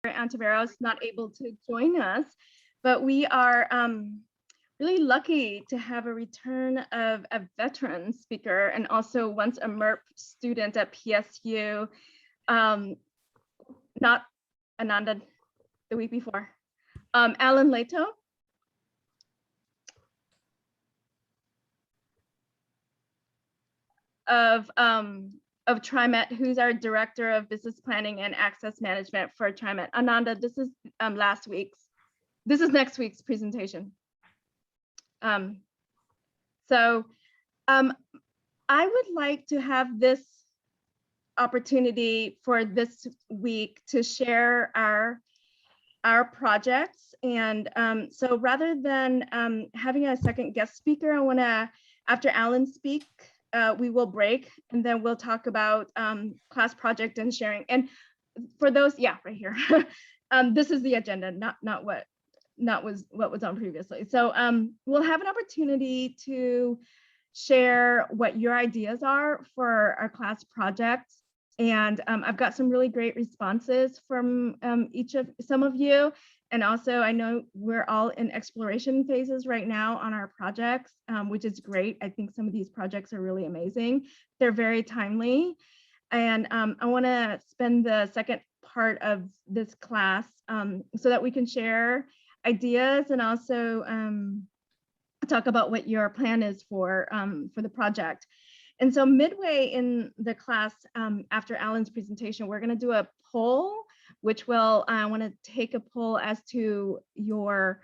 Ontiveros not able to join us, but we are really lucky to have a return of a veteran speaker and also once a MERP student at PSU, not Ananda the week before, Alan Lehto. Of TriMet, who's our Director of Business Planning and Access Management for TriMet. Ananda, this is next week's presentation. I would like to have this opportunity for this week to share our projects. And so rather than having a second guest speaker, I wanna, after Alan speaks, we will break and then we'll talk about class project and sharing. And for those, yeah, right here. This is the agenda, not what was on previously. So we'll have an opportunity to share what your ideas are for our class projects. And I've got some really great responses from some of you. And also I know we're all in exploration phases right now on our projects, which is great. I think some of these projects are really amazing. They're very timely. And I wanna spend the second part of this class so that we can share ideas and also talk about what your plan is for the project. And so midway in the class, after Alan's presentation, we're gonna do a poll, which will, I wanna take a poll as to your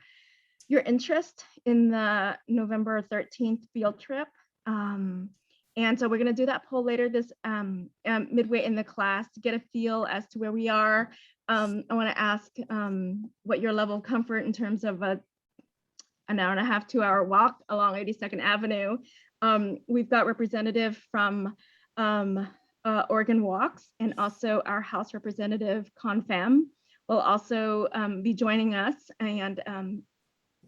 interest in the November 13th field trip. And so we're gonna do that poll later this midway in the class to get a feel as to where we are. I wanna ask what your level of comfort in terms of an hour and a half, 2 hour walk along 82nd Avenue. We've got representative from Oregon Walks and also our House Representative Confam will also be joining us, and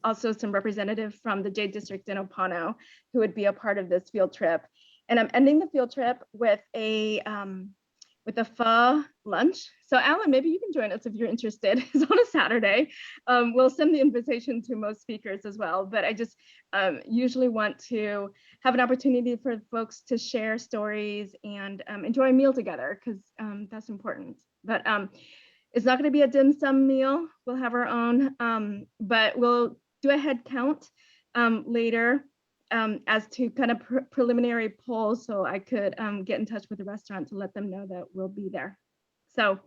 also some representative from the J District in Opano who would be a part of this field trip. And I'm ending the field trip with a pho lunch. So Alan, maybe you can join us if you're interested. It's on a Saturday. We'll send the invitation to most speakers as well, but I just usually want to have an opportunity for folks to share stories and enjoy a meal together, because that's important. But it's not gonna be a dim sum meal. We'll have our own, but we'll do a head count later as to kind of preliminary polls, so I could get in touch with the restaurant to let them know that we'll be there. So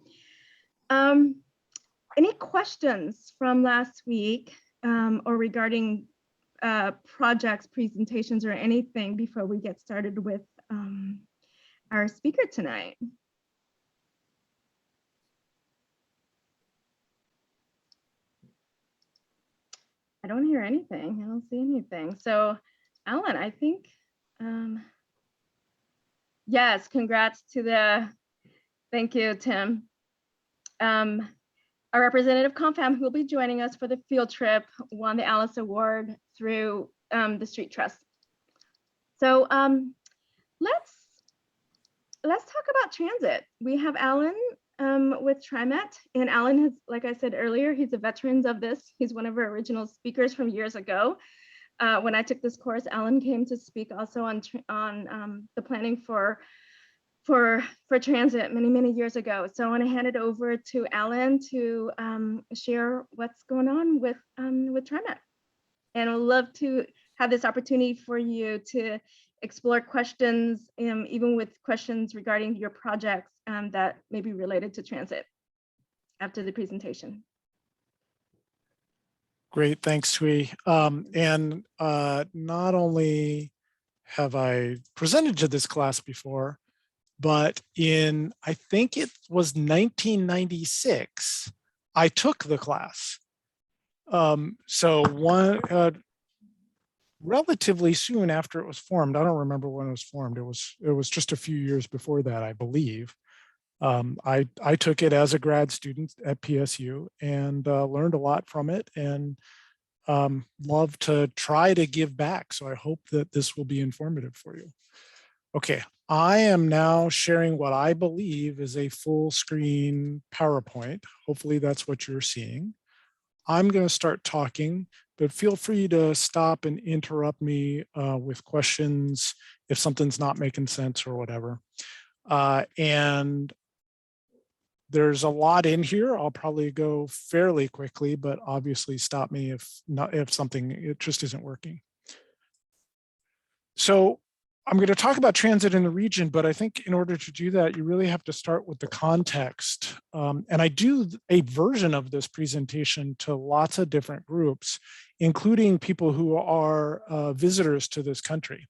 any questions from last week or regarding projects, presentations, or anything before we get started with our speaker tonight? I don't hear anything. I don't see anything. So Alan, I think, yes, congrats to thank you, Tim. Our representative Confam, who will be joining us for the field trip, won the Alice Award through the Street Trust. So let's talk about transit. We have Alan with TriMet, and Alan has, like I said earlier, he's a veteran of this. He's one of our original speakers from years ago. When I took this course, Alan came to speak also on the planning for transit many years ago. So I want to hand it over to Alan to share what's going on with TriMet. And I'd love to have this opportunity for you to explore questions, even with questions regarding your projects that may be related to transit after the presentation. Great, thanks, Sui. And not only have I presented to this class before, but in, I think it was 1996, I took the class. So relatively soon after it was formed, I don't remember when it was formed. It was just a few years before that, I believe. I took it as a grad student at PSU and learned a lot from it, and love to try to give back. So I hope that this will be informative for you. Okay, I am now sharing what I believe is a full screen PowerPoint. Hopefully that's what you're seeing. I'm going to start talking, but feel free to stop and interrupt me with questions if something's not making sense or whatever. And there's a lot in here. I'll probably go fairly quickly, but obviously stop me if something, it just isn't working. So I'm going to talk about transit in the region, but I think in order to do that, you really have to start with the context. And I do a version of this presentation to lots of different groups, including people who are visitors to this country.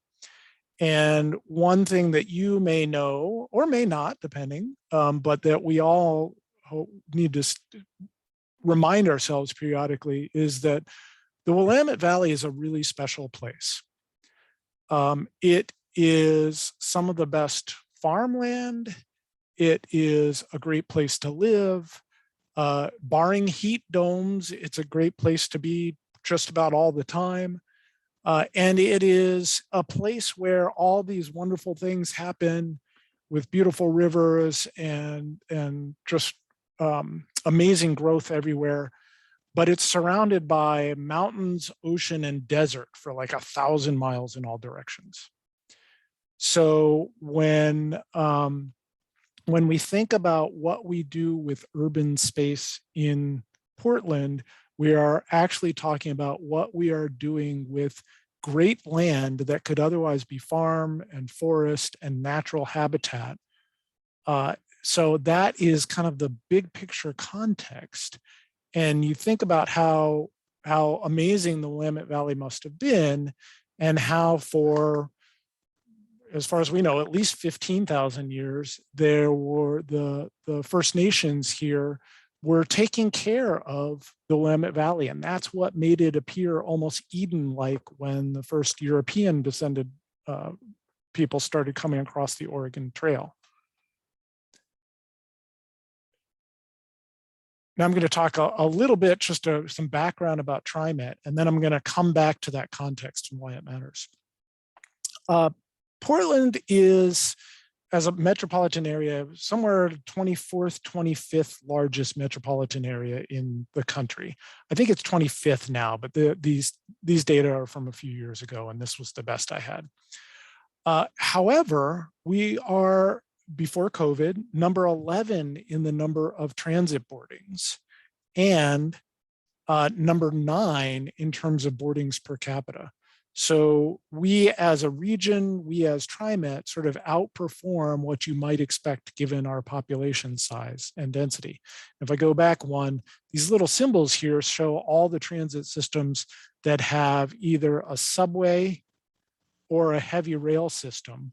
And one thing that you may know or may not, depending, but that we all need to remind ourselves periodically is that the Willamette Valley is a really special place. It is some of the best farmland. It is a great place to live. Barring heat domes, it's a great place to be just about all the time. And it is a place where all these wonderful things happen with beautiful rivers and just amazing growth everywhere. But it's surrounded by mountains, ocean, and desert for like 1,000 miles in all directions. So when we think about what we do with urban space in Portland, we are actually talking about what we are doing with great land that could otherwise be farm and forest and natural habitat. So that is kind of the big picture context. And you think about how amazing the Willamette Valley must have been, and how for, as far as we know, at least 15,000 years, there were the First Nations here were taking care of the Willamette Valley. And that's what made it appear almost Eden-like when the first European descended people started coming across the Oregon Trail. Now I'm going to talk a little bit, just some background about TriMet, and then I'm going to come back to that context and why it matters. Portland is, as a metropolitan area, somewhere 24th, 25th largest metropolitan area in the country. I think it's 25th now, but these data are from a few years ago, and this was the best I had. However, we are, before COVID, number 11 in the number of transit boardings, and number 9 in terms of boardings per capita. So we as a region, we as TriMet sort of outperform what you might expect given our population size and density. If I go back one, these little symbols here show all the transit systems that have either a subway or a heavy rail system.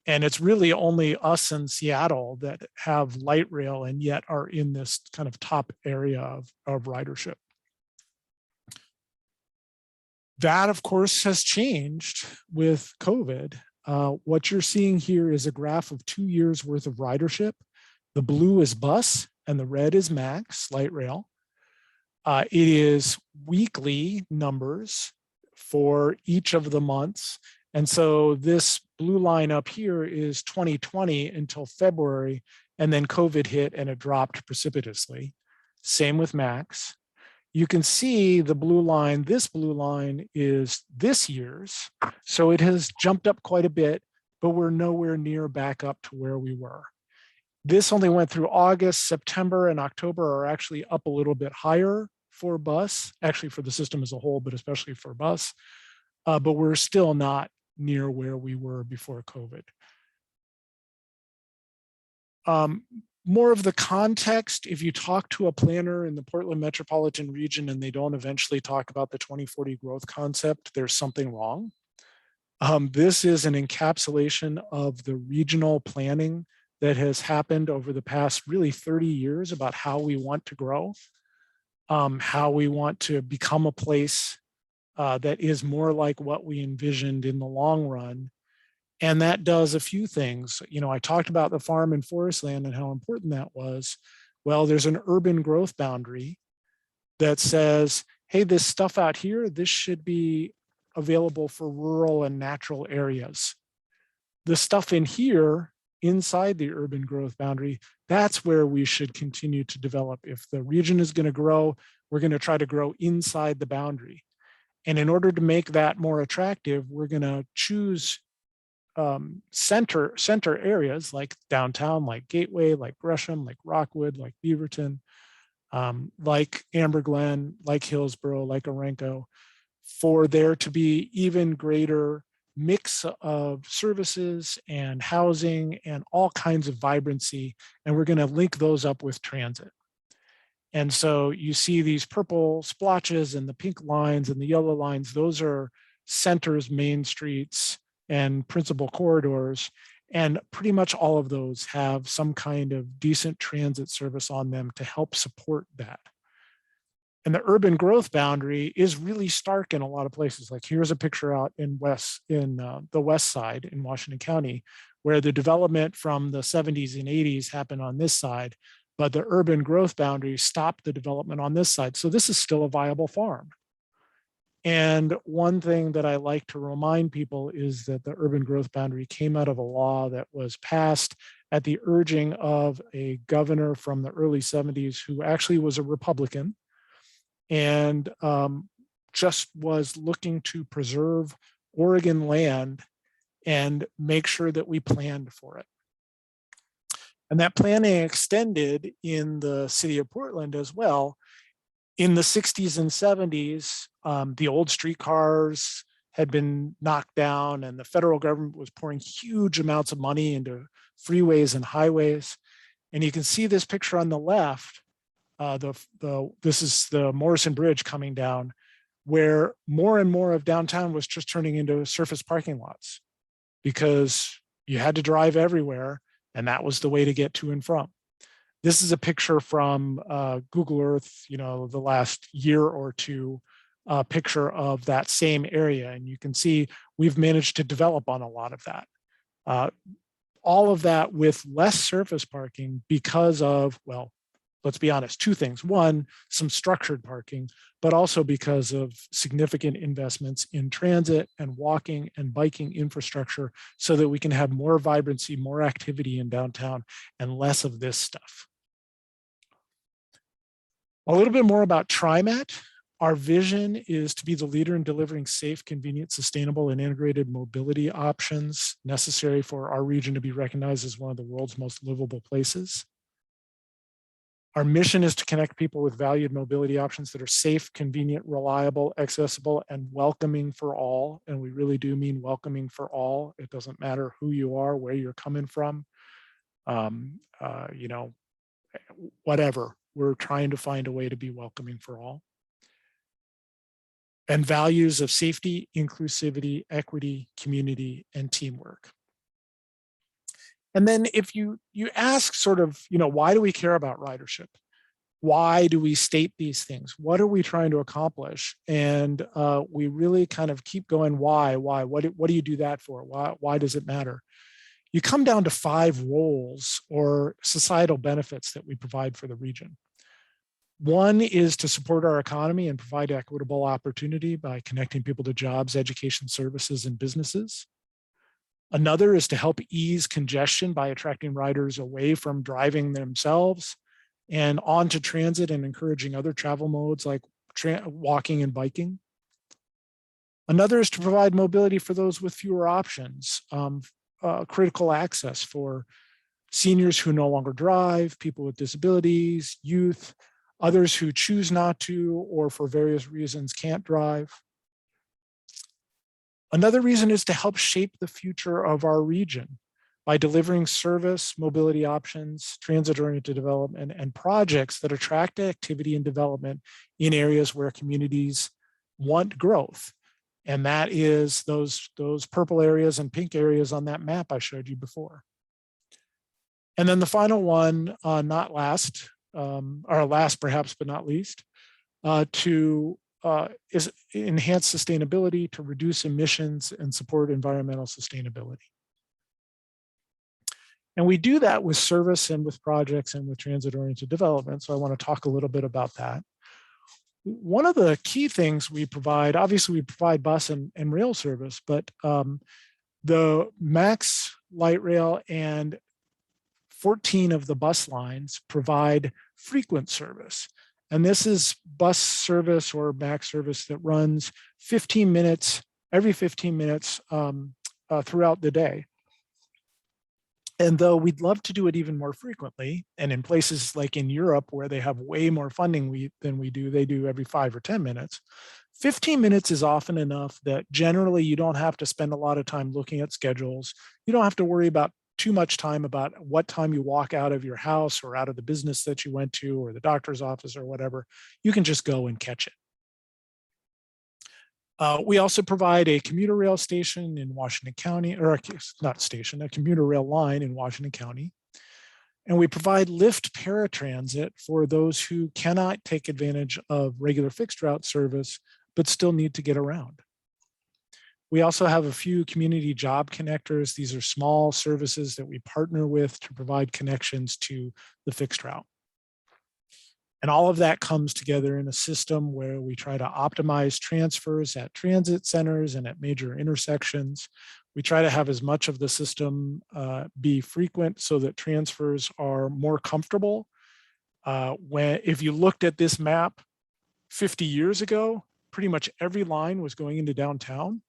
And it's really only us in Seattle that have light rail and yet are in this kind of top area of ridership. That, of course, has changed with COVID. What you're seeing here is a graph of 2 years worth of ridership. The blue is bus and the red is max, light rail. It is weekly numbers for each of the months. And so this blue line up here is 2020 until February, and then COVID hit and it dropped precipitously. Same with max. You can see the blue line, this blue line is this year's. So it has jumped up quite a bit, but we're nowhere near back up to where we were. This only went through August. September and October are actually up a little bit higher for bus, actually for the system as a whole, but especially for bus. But we're still not near where we were before COVID. More of the context, if you talk to a planner in the Portland metropolitan region and they don't eventually talk about the 2040 growth concept, there's something wrong. This is an encapsulation of the regional planning that has happened over the past really 30 years about how we want to grow, how we want to become a place that is more like what we envisioned in the long run. And that does a few things. You know, I talked about the farm and forest land and how important that was. Well, there's an urban growth boundary that says, hey, this stuff out here, this should be available for rural and natural areas. the stuff in here inside the urban growth boundary, that's where we should continue to develop. If the region is going to grow, we're going to try to grow inside the boundary. And in order to make that more attractive, we're going to choose center areas like downtown, like Gateway, like Gresham, like Rockwood, like Beaverton, like Amber Glen, like Hillsborough, like Orenco, for there to be even greater mix of services and housing and all kinds of vibrancy. And we're going to link those up with transit. And so you see these purple splotches and the pink lines and the yellow lines. Those are centers, main streets, and principal corridors. And pretty much all of those have some kind of decent transit service on them to help support that. And the urban growth boundary is really stark in a lot of places. Like here's a picture out in the west side in Washington County, where the development from the 70s and 80s happened on this side, but the urban growth boundary stopped the development on this side. So this is still a viable farm. And one thing that I like to remind people is that the urban growth boundary came out of a law that was passed at the urging of a governor from the early 70s who actually was a Republican and just was looking to preserve Oregon land and make sure that we planned for it. And that planning extended in the city of Portland as well. In the 60s and 70s, the old streetcars had been knocked down and the federal government was pouring huge amounts of money into freeways and highways. And you can see this picture on the left. This is the Morrison Bridge coming down, where more and more of downtown was just turning into surface parking lots because you had to drive everywhere, and that was the way to get to and from. This is a picture from Google Earth, the last year or two, picture of that same area, and you can see we've managed to develop on a lot of that. All of that with less surface parking because of, well, let's be honest, two things. One, some structured parking, but also because of significant investments in transit and walking and biking infrastructure so that we can have more vibrancy, more activity in downtown and less of this stuff. A little bit more about TriMet. Our vision is to be the leader in delivering safe, convenient, sustainable, and integrated mobility options necessary for our region to be recognized as one of the world's most livable places. Our mission is to connect people with valued mobility options that are safe, convenient, reliable, accessible, and welcoming for all. And we really do mean welcoming for all. It doesn't matter who you are, where you're coming from, whatever. We're trying to find a way to be welcoming for all. And values of safety, inclusivity, equity, community, and teamwork. And then if you ask sort of, why do we care about ridership? Why do we state these things? What are we trying to accomplish? And we really kind of keep going, why? What do you do that for? Why does it matter? You come down to 5 roles or societal benefits that we provide for the region. One is to support our economy and provide equitable opportunity by connecting people to jobs, education, services, and businesses. Another is to help ease congestion by attracting riders away from driving themselves and onto transit and encouraging other travel modes like walking and biking. Another is to provide mobility for those with fewer options, critical access for seniors who no longer drive, people with disabilities, youth, others who choose not to or for various reasons can't drive. Another reason is to help shape the future of our region by delivering service, mobility options, transit-oriented development, and projects that attract activity and development in areas where communities want growth. And that is those purple areas and pink areas on that map I showed you before. And then the final one, not last, or last perhaps, but not least, is enhance sustainability, to reduce emissions and support environmental sustainability. And we do that with service and with projects and with transit-oriented development. So I want to talk a little bit about that. One of the key things we provide, obviously we provide bus and rail service, but The Max light rail and 14 of the bus lines provide frequent service. And this is bus service or Max service that runs 15 minutes, every 15 minutes throughout the day. And though we'd love to do it even more frequently, and in places like in Europe where they have way more funding than we do, they do every 5 or 10 minutes. 15 minutes is often enough that generally you don't have to spend a lot of time looking at schedules. You don't have to worry about too much time about what time you walk out of your house or out of the business that you went to or the doctor's office or whatever. You can just go and catch it. We also provide a commuter rail station in Washington County, or not station, a commuter rail line in Washington County. And we provide Lyft paratransit for those who cannot take advantage of regular fixed route service, but still need to get around. We also have a few community job connectors. These are small services that we partner with to provide connections to the fixed route. And all of that comes together in a system where we try to optimize transfers at transit centers and at major intersections. We try to have as much of the system be frequent so that transfers are more comfortable. If you looked at this map 50 years ago, pretty much every line was going into downtown.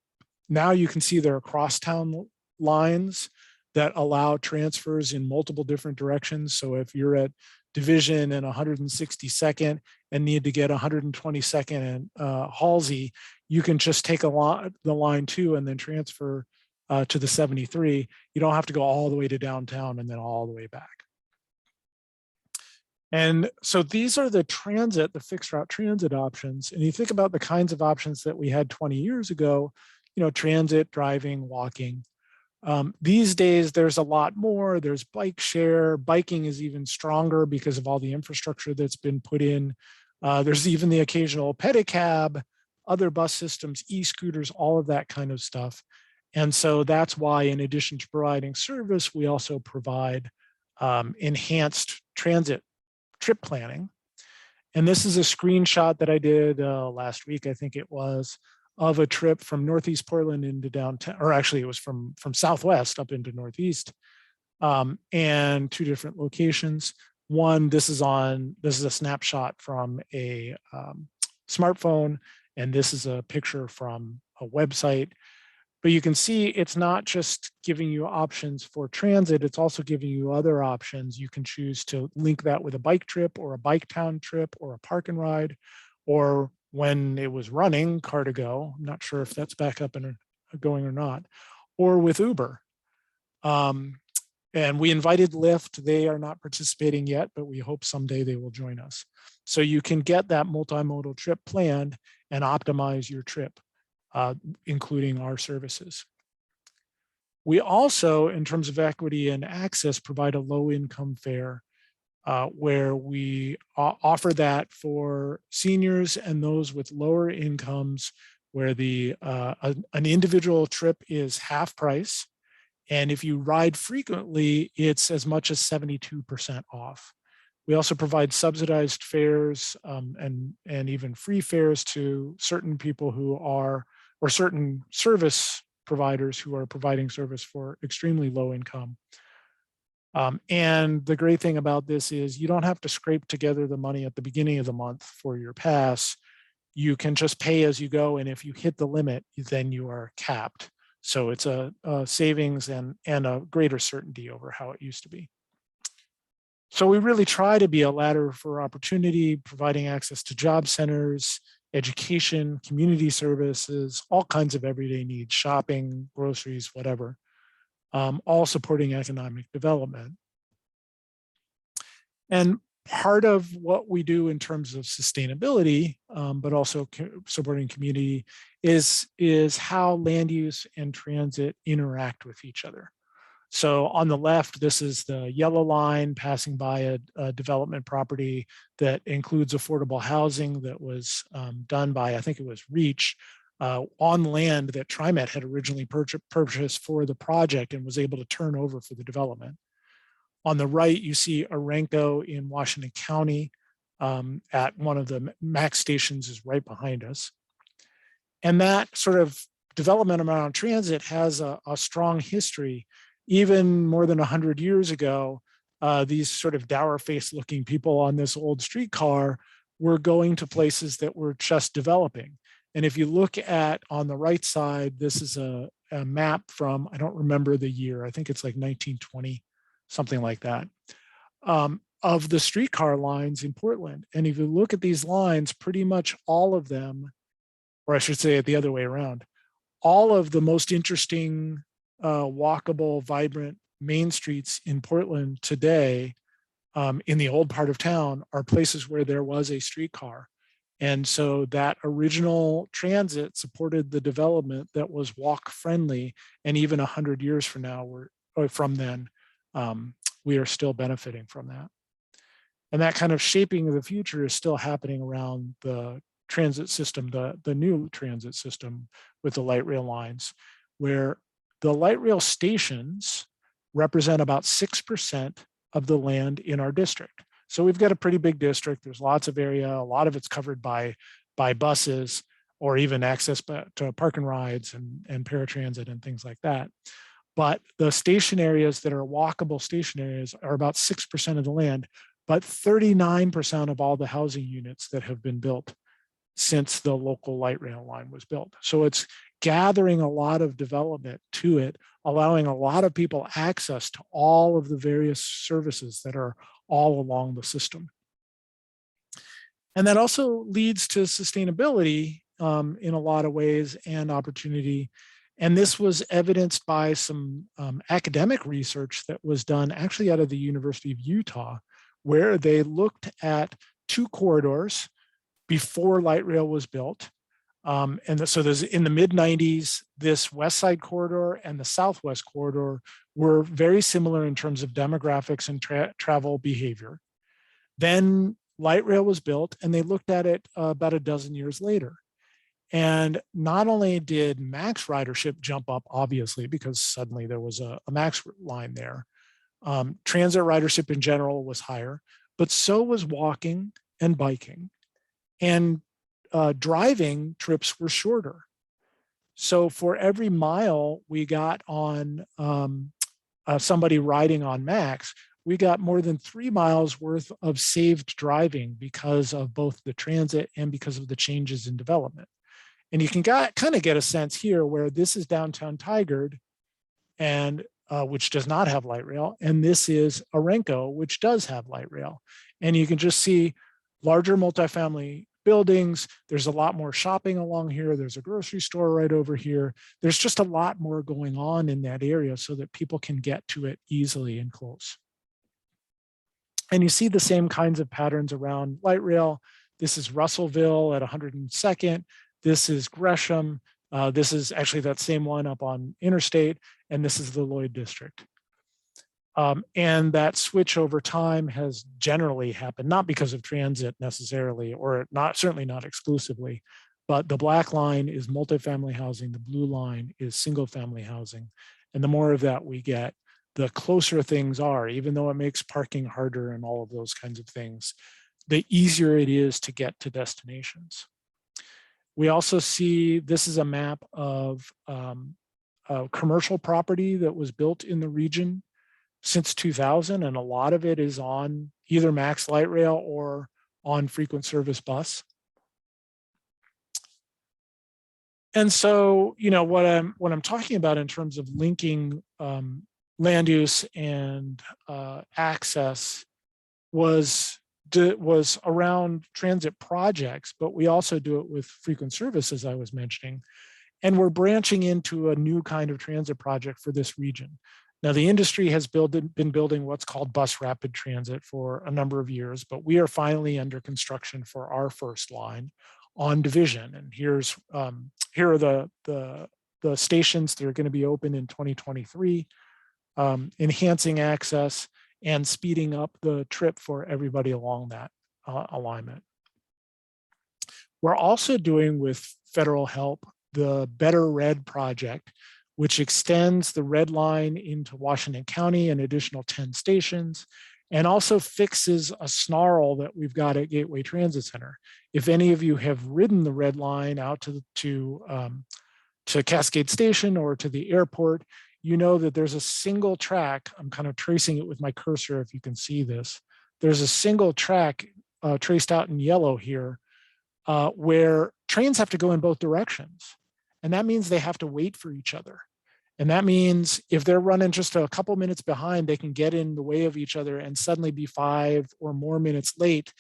Now you can see there are crosstown lines that allow transfers in multiple different directions. So if you're at Division and 162nd and need to get 122nd and Halsey, you can just take the line 2 and then transfer to the 73. You don't have to go all the way to downtown and then all the way back. And so these are the fixed route transit options. And you think about the kinds of options that we had 20 years ago, transit, driving, walking. These days, there's a lot more. There's bike share. Biking is even stronger because of all the infrastructure that's been put in. There's even the occasional pedicab, other bus systems, e-scooters, all of that kind of stuff. And so that's why, in addition to providing service, we also provide enhanced transit trip planning. And this is a screenshot that I did last week, I think it was, of a trip from Northeast Portland into downtown, or actually it was from Southwest up into Northeast, and 2 different locations. One, this is a snapshot from a smartphone, and this is a picture from a website. But you can see it's not just giving you options for transit, it's also giving you other options. You can choose to link that with a bike trip or a bike town trip or a park and ride, or when it was running, Car2Go. I'm not sure if that's back up and going or not, or with Uber. And we invited Lyft. They are not participating yet, but we hope someday they will join us. So you can get that multimodal trip planned and optimize your trip, including our services. We also, in terms of equity and access, provide a low income fare where we offer that for seniors and those with lower incomes, where an individual trip is half price. And if you ride frequently, it's as much as 72% off. We also provide subsidized fares and even free fares to certain people who are, or certain service providers who are providing service for extremely low income. And the great thing about this is you don't have to scrape together the money at the beginning of the month for your pass. You can just pay as you go. And if you hit the limit, then you are capped. So it's a savings and a greater certainty over how it used to be. So we really try to be a ladder for opportunity, providing access to job centers, education, community services, all kinds of everyday needs, shopping, groceries, whatever. All supporting economic development. And part of what we do in terms of sustainability, but also supporting community, is how land use and transit interact with each other. So on the left, this is the yellow line passing by a development property that includes affordable housing that was done by, I think it was Reach, on land that TriMet had originally purchased for the project and was able to turn over for the development. On the right, you see Arenco in Washington County at one of the Max stations is right behind us. And that sort of development around transit has a strong history. Even more than 100 years ago, these sort of dour-faced looking people on this old streetcar were going to places that were just developing. And if you look at on the right side, this is a map from, I don't remember the year, I think it's like 1920, something like that, of the streetcar lines in Portland. And if you look at these lines, pretty much all of them, or I should say it the other way around, all of the most interesting, walkable, vibrant main streets in Portland today, in the old part of town, are places where there was a streetcar. And so that original transit supported the development that was walk friendly. And even 100 years from now, or from then, we are still benefiting from that. And that kind of shaping of the future is still happening around the transit system, the new transit system with the light rail lines, where the light rail stations represent about 6% of the land in our district. So we've got a pretty big district. There's lots of area. A lot of it's covered by buses or even access to park and rides and paratransit and things like that. But the station areas that are walkable station areas are about 6% of the land, but 39% of all the housing units that have been built since the local light rail line was built. So it's gathering a lot of development to it, allowing a lot of people access to all of the various services that are all along the system. And that also leads to sustainability in a lot of ways and opportunity. And this was evidenced by some academic research that was done actually out of the University of Utah, where they looked at 2 corridors before light rail was built. So there's in the mid-90s, this West Side corridor and the Southwest corridor were very similar in terms of demographics and travel behavior. Then light rail was built and they looked at it about a dozen years later. And not only did max ridership jump up, obviously, because suddenly there was a max line there, transit ridership in general was higher, but so was walking and biking. And driving trips were shorter. So for every mile we got on somebody riding on max, we got more than 3 miles worth of saved driving because of both the transit and because of the changes in development. And you can kind of get a sense here where this is downtown Tigard, and which does not have light rail, and this is Orenco, which does have light rail. And you can just see larger multifamily buildings. There's a lot more shopping along here. There's a grocery store right over here. There's just a lot more going on in that area so that people can get to it easily and close. And you see the same kinds of patterns around light rail. This is Russellville at 102nd. This is Gresham. This is actually that same one up on Interstate. And this is the Lloyd District. And that switch over time has generally happened, not because of transit necessarily, or certainly not exclusively, but the black line is multifamily housing, the blue line is single family housing. And the more of that we get, the closer things are, even though it makes parking harder and all of those kinds of things, the easier it is to get to destinations. We also see, this is a map of commercial property that was built in the region since 2000, and a lot of it is on either max light rail or on frequent service bus. And so, you know, what I'm talking about in terms of linking land use and access was around transit projects, but we also do it with frequent service, as I was mentioning. And we're branching into a new kind of transit project for this region. Now, the industry has been building what's called bus rapid transit for a number of years, but we are finally under construction for our first line on Division. And here are the stations that are going to be open in 2023, enhancing access and speeding up the trip for everybody along that alignment. We're also doing, with federal help, the Better Red project, which extends the red line into Washington County, an additional 10 stations, and also fixes a snarl that we've got at Gateway Transit Center. If any of you have ridden the red line out to to Cascade Station or to the airport, you know that there's a single track. I'm kind of tracing it with my cursor if you can see this. There's a single track traced out in yellow here where trains have to go in both directions. And that means they have to wait for each other. And that means if they're running just a couple minutes behind, they can get in the way of each other and suddenly be 5 or more minutes late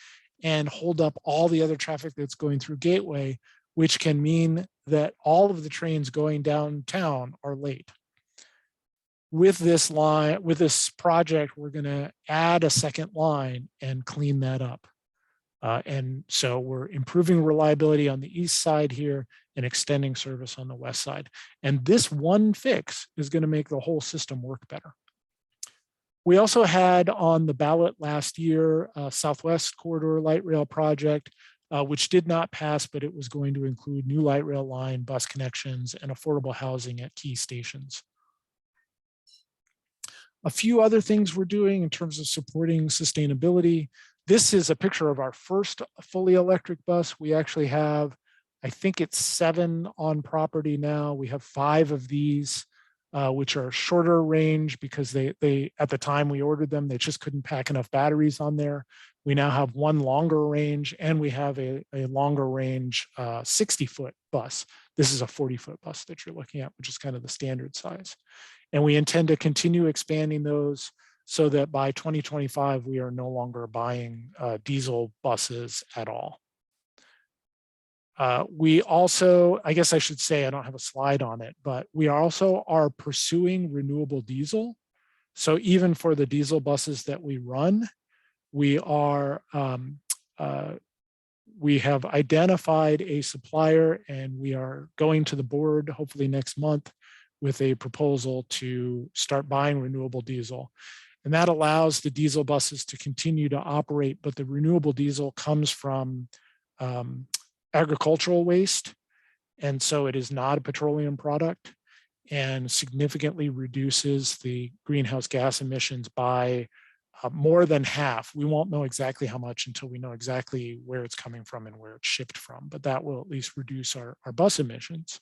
and hold up all the other traffic that's going through Gateway, which can mean that all of the trains going downtown are late. With this line, with this project, we're going to add a second line and clean that up. And so we're improving reliability on the east side here and extending service on the west side. And this one fix is going to make the whole system work better. We also had on the ballot last year, Southwest Corridor Light Rail project, which did not pass, but it was going to include new light rail line, bus connections, and affordable housing at key stations. A few other things we're doing in terms of supporting sustainability. This is a picture of our first fully electric bus. We actually have, I think it's 7 on property now. We have 5 of these, which are shorter range because they at the time we ordered them, they just couldn't pack enough batteries on there. We now have 1 longer range, and we have a longer range 60-foot bus. This is a 40-foot bus that you're looking at, which is kind of the standard size. And we intend to continue expanding those so that by 2025, we are no longer buying diesel buses at all. We also, I guess I should say, I don't have a slide on it, but we also are pursuing renewable diesel. So even for the diesel buses that we run, we are, we have identified a supplier, and we are going to the board hopefully next month with a proposal to start buying renewable diesel. And that allows the diesel buses to continue to operate, but the renewable diesel comes from agricultural waste. And so it is not a petroleum product and significantly reduces the greenhouse gas emissions by more than half. We won't know exactly how much until we know exactly where it's coming from and where it's shipped from, but that will at least reduce our bus emissions.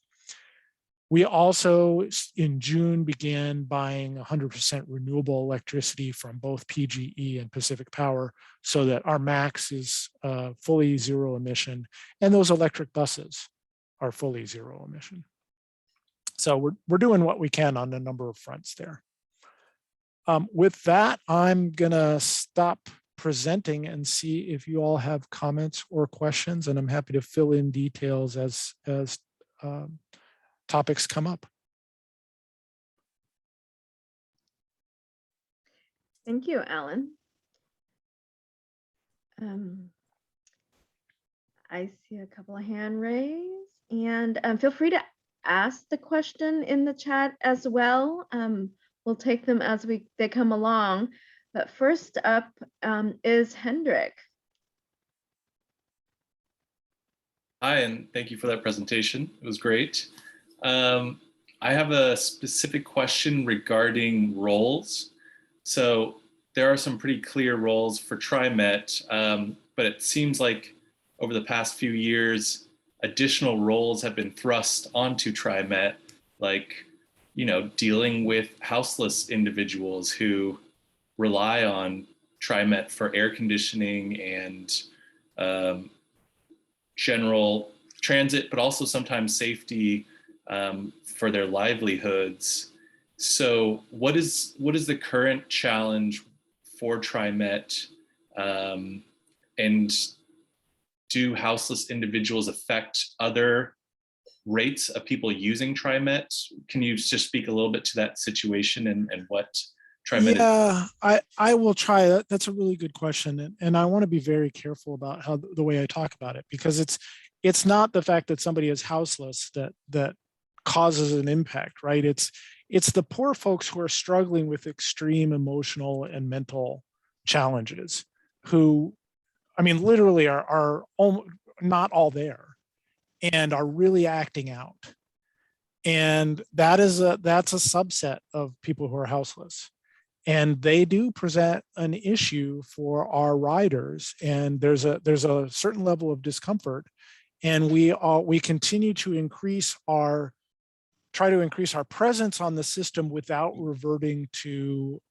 We also, in June, began buying 100% renewable electricity from both PGE and Pacific Power so that our max is fully zero emission, and those electric buses are fully zero emission. So we're doing what we can on a number of fronts there. With that, I'm gonna stop presenting and see if you all have comments or questions, and I'm happy to fill in details as topics come up. Thank you, Alan. I see a couple of hand raised, and feel free to ask the question in the chat as well. We'll take them as they come along. But first up is Hendrik. Hi, and thank you for that presentation. It was great. I have a specific question regarding roles. So there are some pretty clear roles for TriMet, but it seems like over the past few years, additional roles have been thrust onto TriMet, like, you know, dealing with houseless individuals who rely on TriMet for air conditioning and general transit, but also sometimes safety for their livelihoods. So what is the current challenge for TriMet, and do houseless individuals affect other rates of people using TriMet? Can you just speak a little bit to that situation and what TriMet is? Yeah, I will try that. That's a really good question. And I want to be very careful about how the way I talk about it, because it's not the fact that somebody is houseless that causes an impact, right? It's the poor folks who are struggling with extreme emotional and mental challenges who, I mean, literally are not all there and are really acting out. And that's a subset of people who are houseless. And they do present an issue for our riders. And there's a certain level of discomfort. And we continue to increase our try to increase our presence on the system without reverting to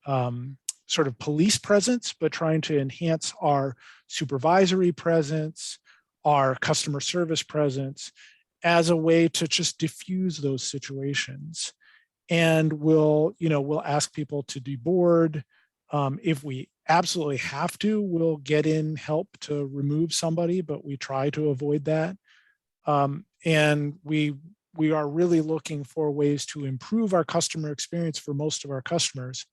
sort of police presence, but trying to enhance our supervisory presence, our customer service presence, as a way to just diffuse those situations. And we'll ask people to deboard. If we absolutely have to, we'll get in help to remove somebody, but we try to avoid that. And we are really looking for ways to improve our customer experience for most of our customers.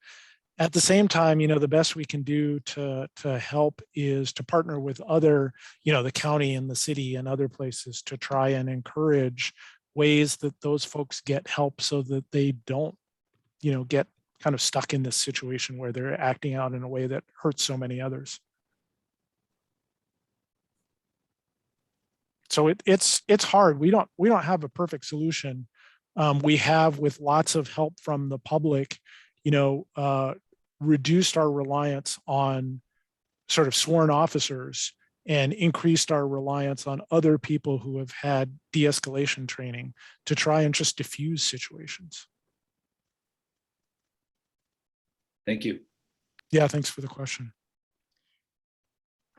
At the same time, the best we can do to help is to partner with other, the county and the city and other places to try and encourage ways that those folks get help so that they don't, get kind of stuck in this situation where they're acting out in a way that hurts so many others. So it's hard. We don't have a perfect solution. We have, with lots of help from the public, reduced our reliance on sort of sworn officers and increased our reliance on other people who have had de-escalation training to try and just diffuse situations. Thank you. Yeah, thanks for the question.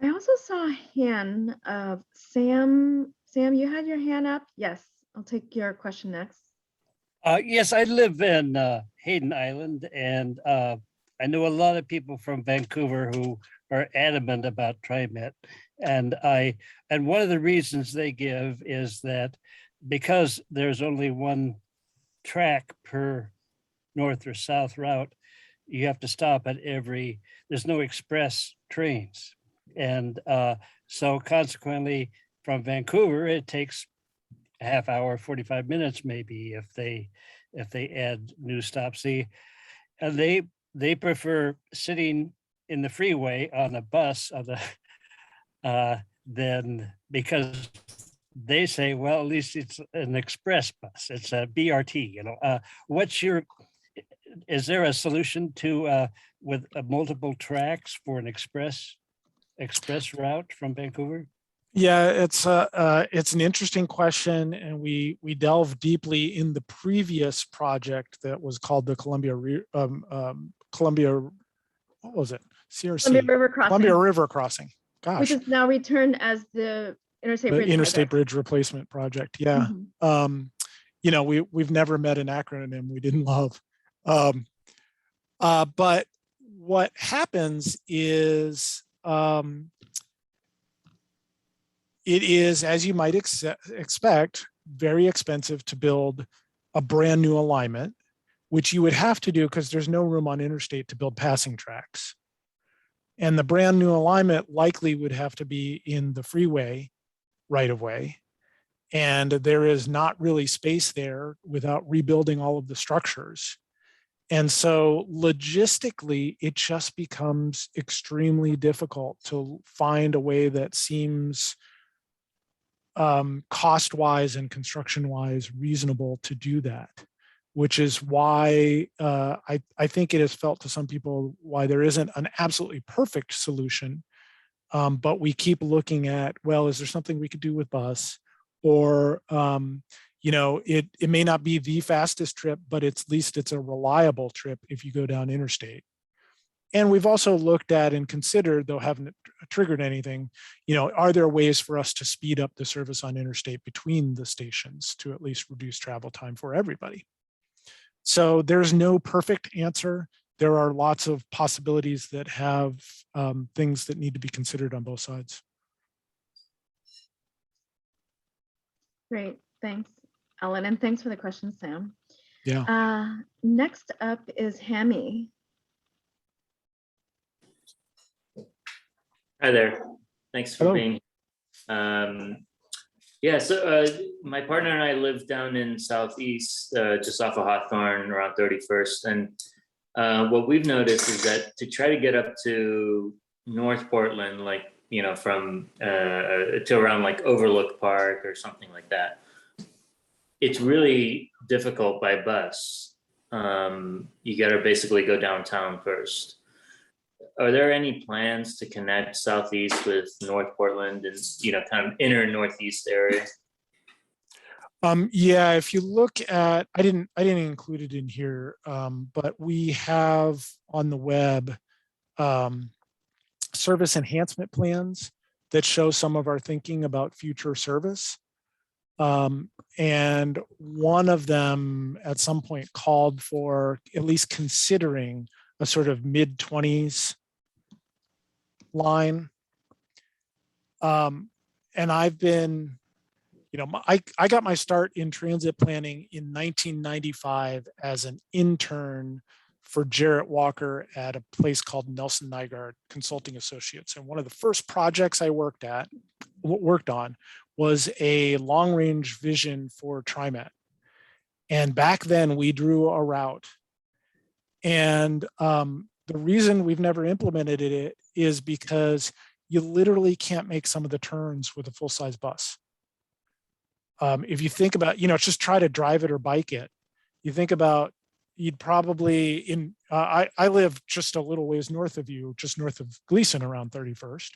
I also saw a hand of Sam. Sam, you had your hand up? Yes, I'll take your question next. Yes, I live in Hayden Island, and I know a lot of people from Vancouver who are adamant about TriMet. And one of the reasons they give is that because there's only one track per north or south route, you have to stop at there's no express trains. And so consequently, from Vancouver, it takes a half hour, 45 minutes, maybe, if they add new stops. And they prefer sitting in the freeway on a bus than, because they say, well, at least it's an express bus. It's a BRT. Is there a solution to with multiple tracks for an express route from Vancouver? Yeah, it's an interesting question, and we delved deeply in the previous project that was called the Columbia, what was it? CRC. Columbia River Crossing. Columbia River Crossing. Gosh. Which is now returned as the Interstate Bridge Interstate project. Bridge Replacement Project. Yeah. Mm-hmm. We've never met an acronym we didn't love. But what happens is it is, as you might expect, very expensive to build a brand new alignment, which you would have to do because there's no room on interstate to build passing tracks. And the brand new alignment likely would have to be in the freeway right of way. And there is not really space there without rebuilding all of the structures. And so logistically, it just becomes extremely difficult to find a way that seems cost-wise and construction-wise reasonable to do that, which is why I think it has felt to some people why there isn't an absolutely perfect solution. But we keep looking at, well, is there something we could do with bus? Or, it may not be the fastest trip, but at least it's a reliable trip if you go down interstate. And we've also looked at and considered, though haven't triggered anything, are there ways for us to speed up the service on interstate between the stations to at least reduce travel time for everybody? So there's no perfect answer. There are lots of possibilities that have things that need to be considered on both sides. Great, thanks, Ellen, and thanks for the question, Sam. Yeah. Next up is Hammy. Hi there. Thanks for Hello. being here. So my partner and I live down in Southeast, just off of Hawthorne, around 31st. And what we've noticed is that to try to get up to North Portland, like, from to around like Overlook Park or something like that, it's really difficult by bus. You got to basically go downtown first. Are there any plans to connect Southeast with North Portland and, kind of inner Northeast area? Yeah, if you look at, I didn't include it in here, but we have on the web service enhancement plans that show some of our thinking about future service. And one of them at some point called for at least considering a sort of mid-20s line. And I've been, I got my start in transit planning in 1995 as an intern for Jarrett Walker at a place called Nelson Nygaard Consulting Associates. And one of the first projects I worked on was a long-range vision for TriMet. And back then we drew a route. And the reason we've never implemented it is because you literally can't make some of the turns with a full-size bus. If you think about, just try to drive it or bike it. You think about, you'd probably I live just a little ways north of you, just north of Gleason around 31st.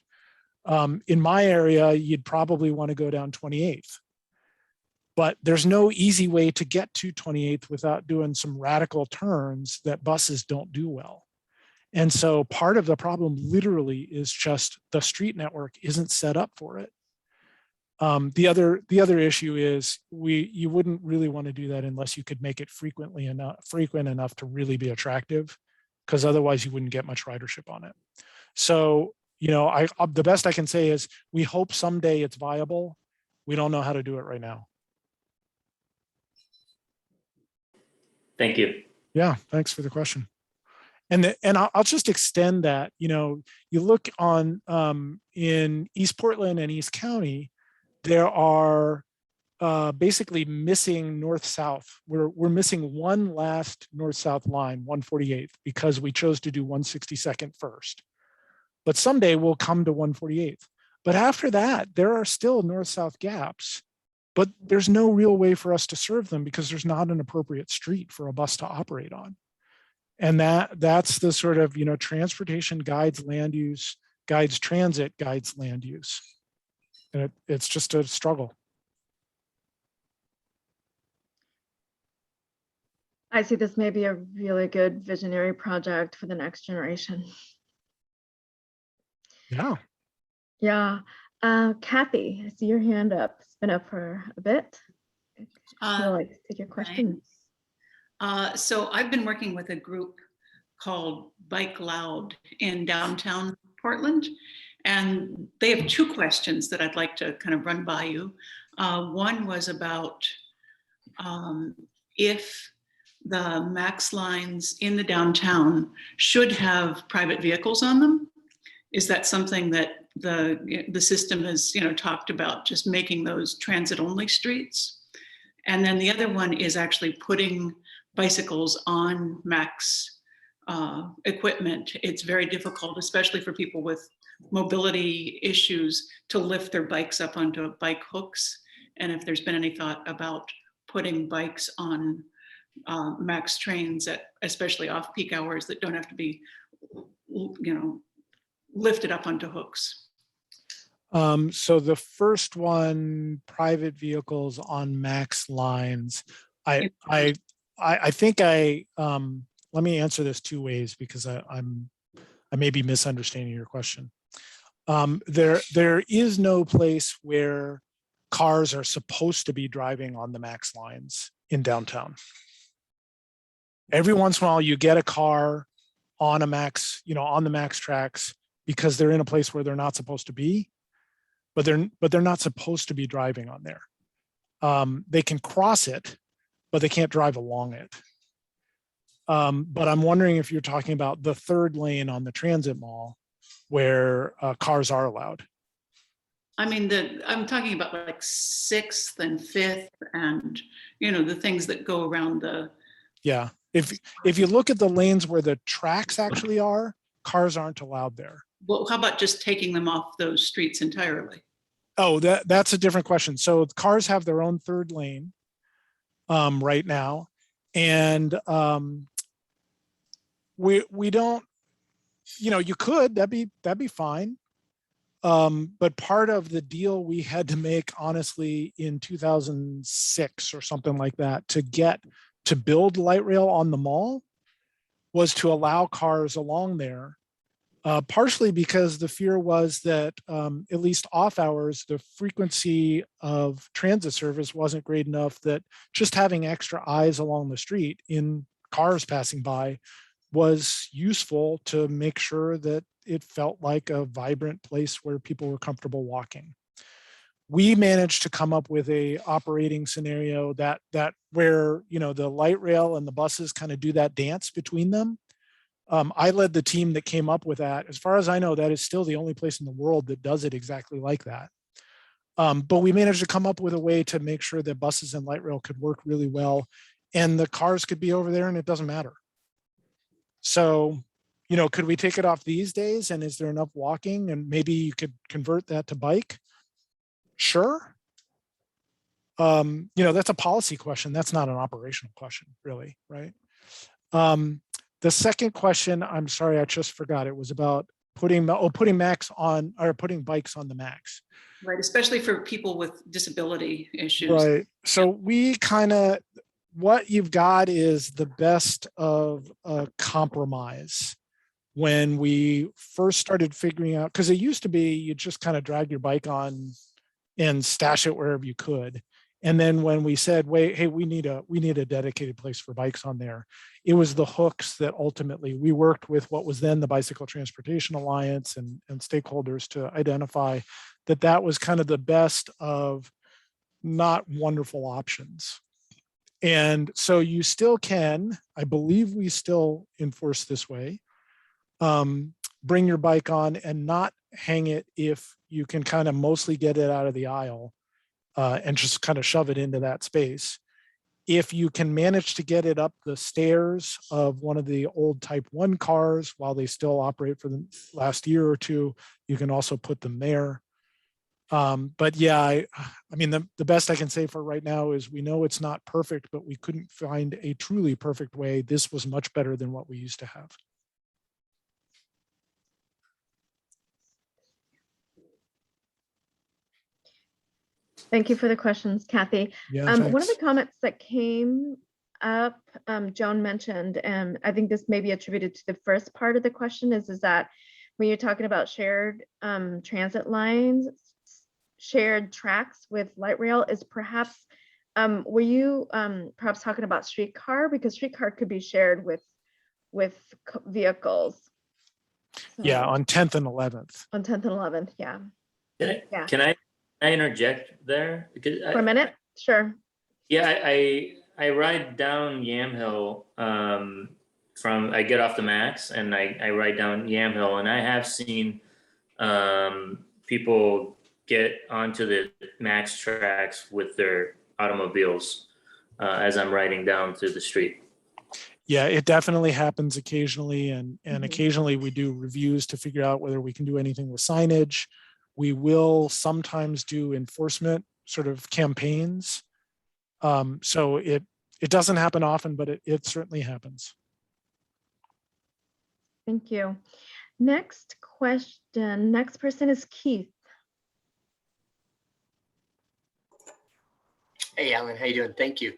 In my area, you'd probably want to go down 28th. But there's no easy way to get to 28th without doing some radical turns that buses don't do well. And so part of the problem literally is just the street network isn't set up for it. The other issue is you wouldn't really want to do that unless you could make it frequent enough to really be attractive, because otherwise you wouldn't get much ridership on it. So, the best I can say is we hope someday it's viable. We don't know how to do it right now. Thank you. Yeah, thanks for the question. And I'll just extend that. You look on in East Portland and East County, there are basically missing north-south. We're missing one last north-south line, 148th, because we chose to do 162nd first. But someday we'll come to 148th. But after that, there are still north-south gaps, but there's no real way for us to serve them because there's not an appropriate street for a bus to operate on. And that's the sort of, transportation guides land use, guides transit, guides land use. And it's just a struggle. I see this may be a really good visionary project for the next generation. Yeah. Yeah. Kathy, I see your hand up. It's been up for a bit. I'd like to take your question. So I've been working with a group called Bike Loud in downtown Portland, and they have two questions that I'd like to kind of run by you. One was about if the MAX lines in the downtown should have private vehicles on them. Is that something that the system has talked about, just making those transit only streets? And then the other one is actually putting bicycles on MAX equipment. It's very difficult, especially for people with mobility issues, to lift their bikes up onto bike hooks. And if there's been any thought about putting bikes on MAX trains especially off peak hours, that don't have to be, lifted up onto hooks. So the first one, private vehicles on MAX lines, I think let me answer this two ways because I may be misunderstanding your question. There is no place where cars are supposed to be driving on the MAX lines in downtown. Every once in a while you get a car on a MAX, on the MAX tracks because they're in a place where they're not supposed to be, but they're not supposed to be driving on there. They can cross it, but they can't drive along it. But I'm wondering if you're talking about the third lane on the transit mall where cars are allowed. I mean, I'm talking about like 6th and 5th and, the things that go around the. Yeah, if you look at the lanes where the tracks actually are, cars aren't allowed there. Well, how about just taking them off those streets entirely? Oh, that's a different question. So cars have their own third lane right now. And we don't, you could, that'd be fine. But part of the deal we had to make, honestly, in 2006 or something like that, to build light rail on the mall was to allow cars along there. Partially because the fear was that, at least off hours, the frequency of transit service wasn't great enough, that just having extra eyes along the street in cars passing by was useful to make sure that it felt like a vibrant place where people were comfortable walking. We managed to come up with a operating scenario that where, the light rail and the buses kind of do that dance between them. I led the team that came up with that. As far as I know, that is still the only place in the world that does it exactly like that. But we managed to come up with a way to make sure that buses and light rail could work really well, and the cars could be over there and it doesn't matter. So, could we take it off these days? And is there enough walking? And maybe you could convert that to bike? Sure. That's a policy question. That's not an operational question, really, right? The second question, I'm sorry, I just forgot. It was about putting bikes on the Max. Right, especially for people with disability issues. Right. So what you've got is the best of a compromise. When we first started figuring out, because it used to be you just kind of drag your bike on and stash it wherever you could. And then when we said, wait, hey, we need a dedicated place for bikes on there, it was the hooks that ultimately we worked with what was then the Bicycle Transportation Alliance and stakeholders to identify that was kind of the best of not wonderful options. And so you still can, I believe we still enforce this way, bring your bike on and not hang it if you can kind of mostly get it out of the aisle. And just kind of shove it into that space. If you can manage to get it up the stairs of one of the old Type 1 cars while they still operate for the last year or two, you can also put them there. But yeah, I mean, the best I can say for right now is we know it's not perfect, but we couldn't find a truly perfect way. This was much better than what we used to have. Thank you for the questions, Kathy. Yeah, one of the comments that came up, Joan mentioned, and I think this may be attributed to the first part of the question, is that when you're talking about shared transit lines, shared tracks with light rail, is perhaps, were you perhaps talking about Streetcar? Because Streetcar could be shared with vehicles. So, yeah, on 10th and 11th. On 10th and 11th, yeah. Can I interject there? Because For a minute? Sure. Yeah, I ride down Yamhill I get off the Max and I ride down Yamhill, and I have seen people get onto the Max tracks with their automobiles as I'm riding down through the street. Yeah, it definitely happens occasionally, and occasionally we do reviews to figure out whether we can do anything with signage. We will sometimes do enforcement sort of campaigns. So it doesn't happen often, but it certainly happens. Thank you. Next question. Next person is Keith. Hey, Alan, how you doing? Thank you.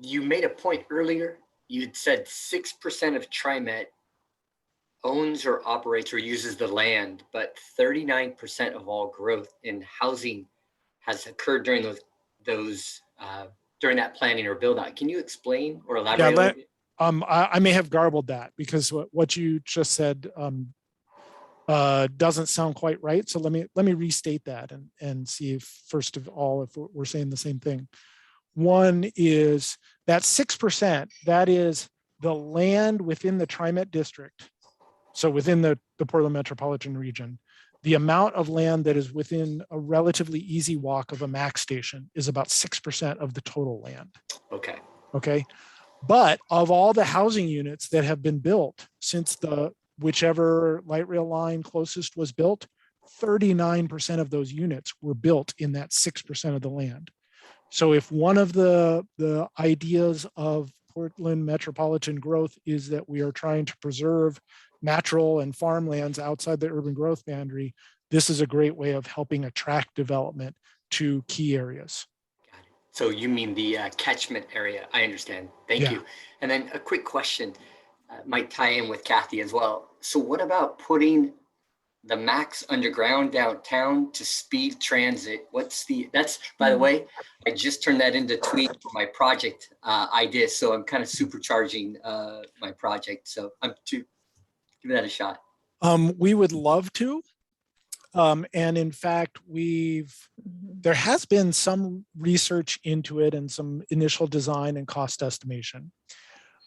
You made a point earlier. You had said 6% of TriMet owns or operates or uses the land, but 39% of all growth in housing has occurred during during that planning or build out. Can you explain or elaborate? Yeah, I may have garbled that because what you just said doesn't sound quite right. So let me restate that and see if, first of all, if we're saying the same thing. One is that 6%, that is the land within the TriMet district. So within the Portland metropolitan region, the amount of land that is within a relatively easy walk of a Max station is about 6% of the total land. Okay. But of all the housing units that have been built since whichever light rail line closest was built, 39% of those units were built in that 6% of the land. So if one of the ideas of Portland metropolitan growth is that we are trying to preserve natural and farmlands outside the urban growth boundary, this is a great way of helping attract development to key areas. Got it. So you mean the catchment area? I understand. Thank you. And then a quick question might tie in with Kathy as well. So what about putting the Max underground downtown to speed transit? That's, by the way, I just turned that into tweet for my project idea. So I'm kind of supercharging my project. So I'm to give that a shot. We would love to. And in fact, there has been some research into it and some initial design and cost estimation.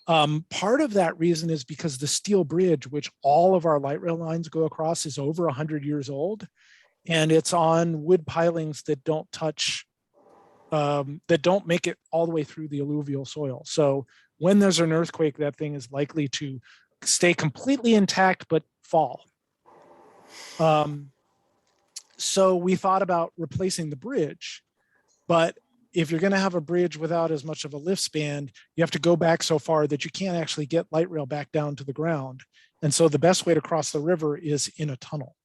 Part of that reason is because the steel bridge, which all of our light rail lines go across, is over 100 years old, and it's on wood pilings that don't touch, that don't make it all the way through the alluvial soil. So when there's an earthquake, that thing is likely to stay completely intact but fall. So we thought about replacing the bridge, but if you're going to have a bridge without as much of a lift span, you have to go back so far that you can't actually get light rail back down to the ground. And so the best way to cross the river is in a tunnel.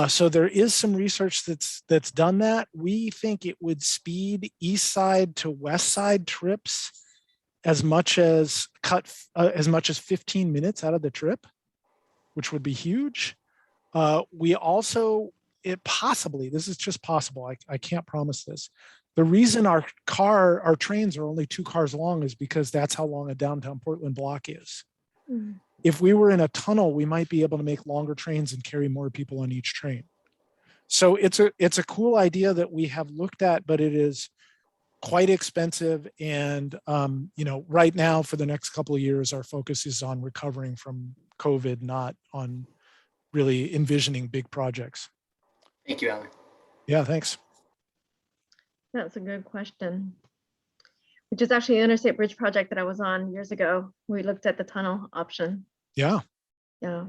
So there is some research that's done that. We think it would speed east side to west side trips as much as 15 minutes out of the trip, which would be huge. We also, this is just possible, I can't promise this. The reason our trains are only 2 cars long is because that's how long a downtown Portland block is. Mm. If we were in a tunnel, we might be able to make longer trains and carry more people on each train. So it's a cool idea that we have looked at, but it is quite expensive. And right now for the next couple of years, our focus is on recovering from COVID, not on really envisioning big projects. Thank you, Alan. Yeah, thanks. That's a good question. Which is actually an interstate bridge project that I was on years ago. We looked at the tunnel option. Yeah. Yeah.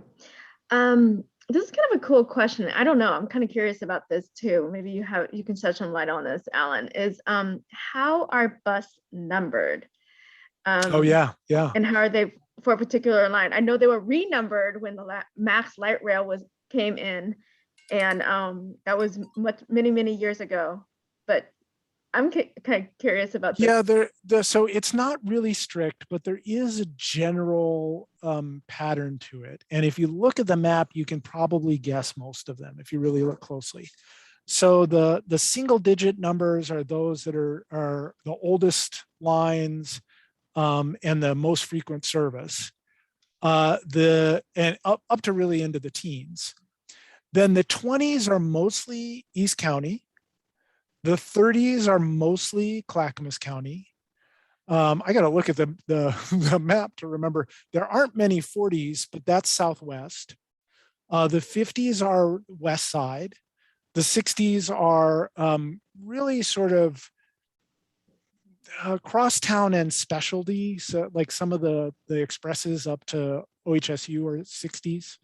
This is kind of a cool question. I don't know. I'm kind of curious about this too. Maybe you can shed some light on this, Alan. Is how are bus numbered? Oh yeah. And how are they for a particular line? I know they were renumbered when the Max light rail came in, and that was many years ago. But I'm kind of curious about this. Yeah, so it's not really strict, but there is a general pattern to it. And if you look at the map, you can probably guess most of them if you really look closely. So the single digit numbers are those that are the oldest lines and the most frequent service, and up to really into the teens. Then the 20s are mostly East County. The 30s are mostly Clackamas County. I got to look at the map to remember. There aren't many 40s, but that's Southwest. The 50s are West Side. The 60s are really sort of crosstown and specialty. So like some of the expresses up to OHSU are 60s.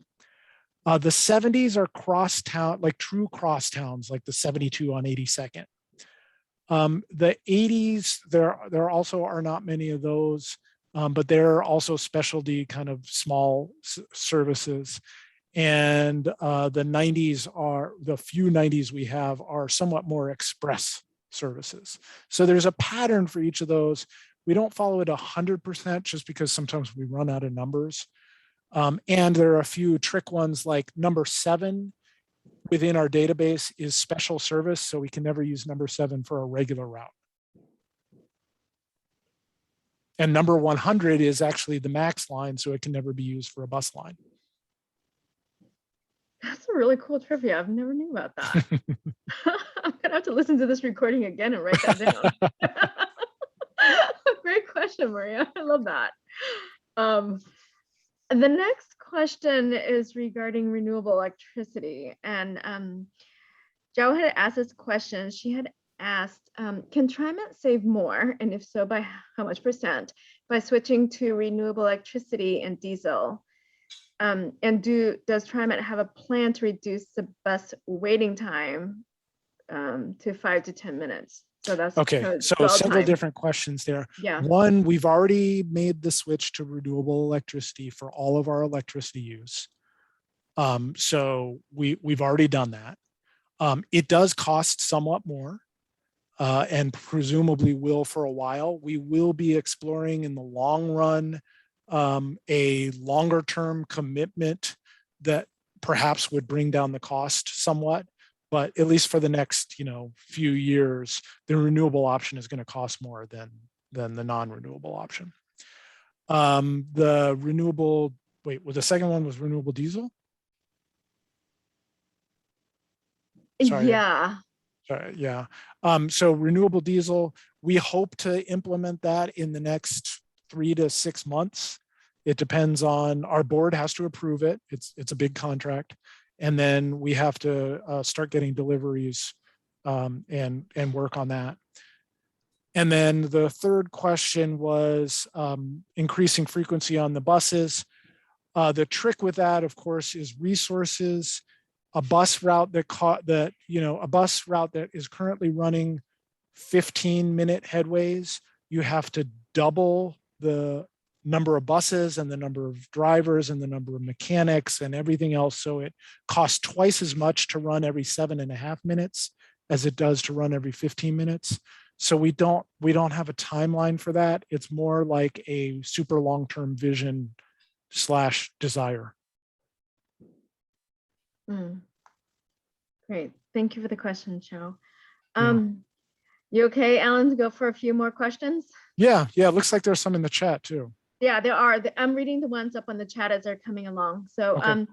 The 70s are crosstown, like true crosstowns, like the 72 on 82nd. The 80s, there also are not many of those, but there are also specialty kind of small services. And the 90s are, the few 90s we have are somewhat more express services. So there's a pattern for each of those. We don't follow it 100% just because sometimes we run out of numbers. And there are a few trick ones, like number 7 within our database is special service. So we can never use number 7 for a regular route. And number 100 is actually the max line, so it can never be used for a bus line. That's a really cool trivia. I've never knew about that. I'm gonna have to listen to this recording again and write that down. Great question, Maria. I love that. The next question is regarding renewable electricity. And Jo had asked this question. She had asked, can TriMet save more? And if so, by how much % by switching to renewable electricity and diesel? And does TriMet have a plan to reduce the bus waiting time to 5 to 10 minutes? So that's okay. So several different questions there. Yeah. One, we've already made the switch to renewable electricity for all of our electricity use. So we've already done that. It does cost somewhat more, and presumably will for a while. We will be exploring in the long run a longer term commitment that perhaps would bring down the cost somewhat. But at least for the next, few years, the renewable option is going to cost more than the non-renewable option. The renewable, the second one was renewable diesel? Sorry. Yeah. Sorry, yeah. So renewable diesel, we hope to implement that in the next 3 to 6 months. It depends on, our board has to approve it. It's a big contract. And then we have to start getting deliveries and work on that. And then the third question was increasing frequency on the buses. The trick with that, of course, is resources. A bus route that is currently running 15-minute headways, you have to double the number of buses and the number of drivers and the number of mechanics and everything else. So it costs twice as much to run every 7.5 minutes as it does to run every 15 minutes. So we don't have a timeline for that. It's more like a super long-term vision / desire. Great. Thank you for the question, Joe. Yeah. You okay, Alan, to go for a few more questions? Yeah. It looks like there's some in the chat too. Yeah, there are. I'm reading the ones up on the chat as they're coming along. So Okay.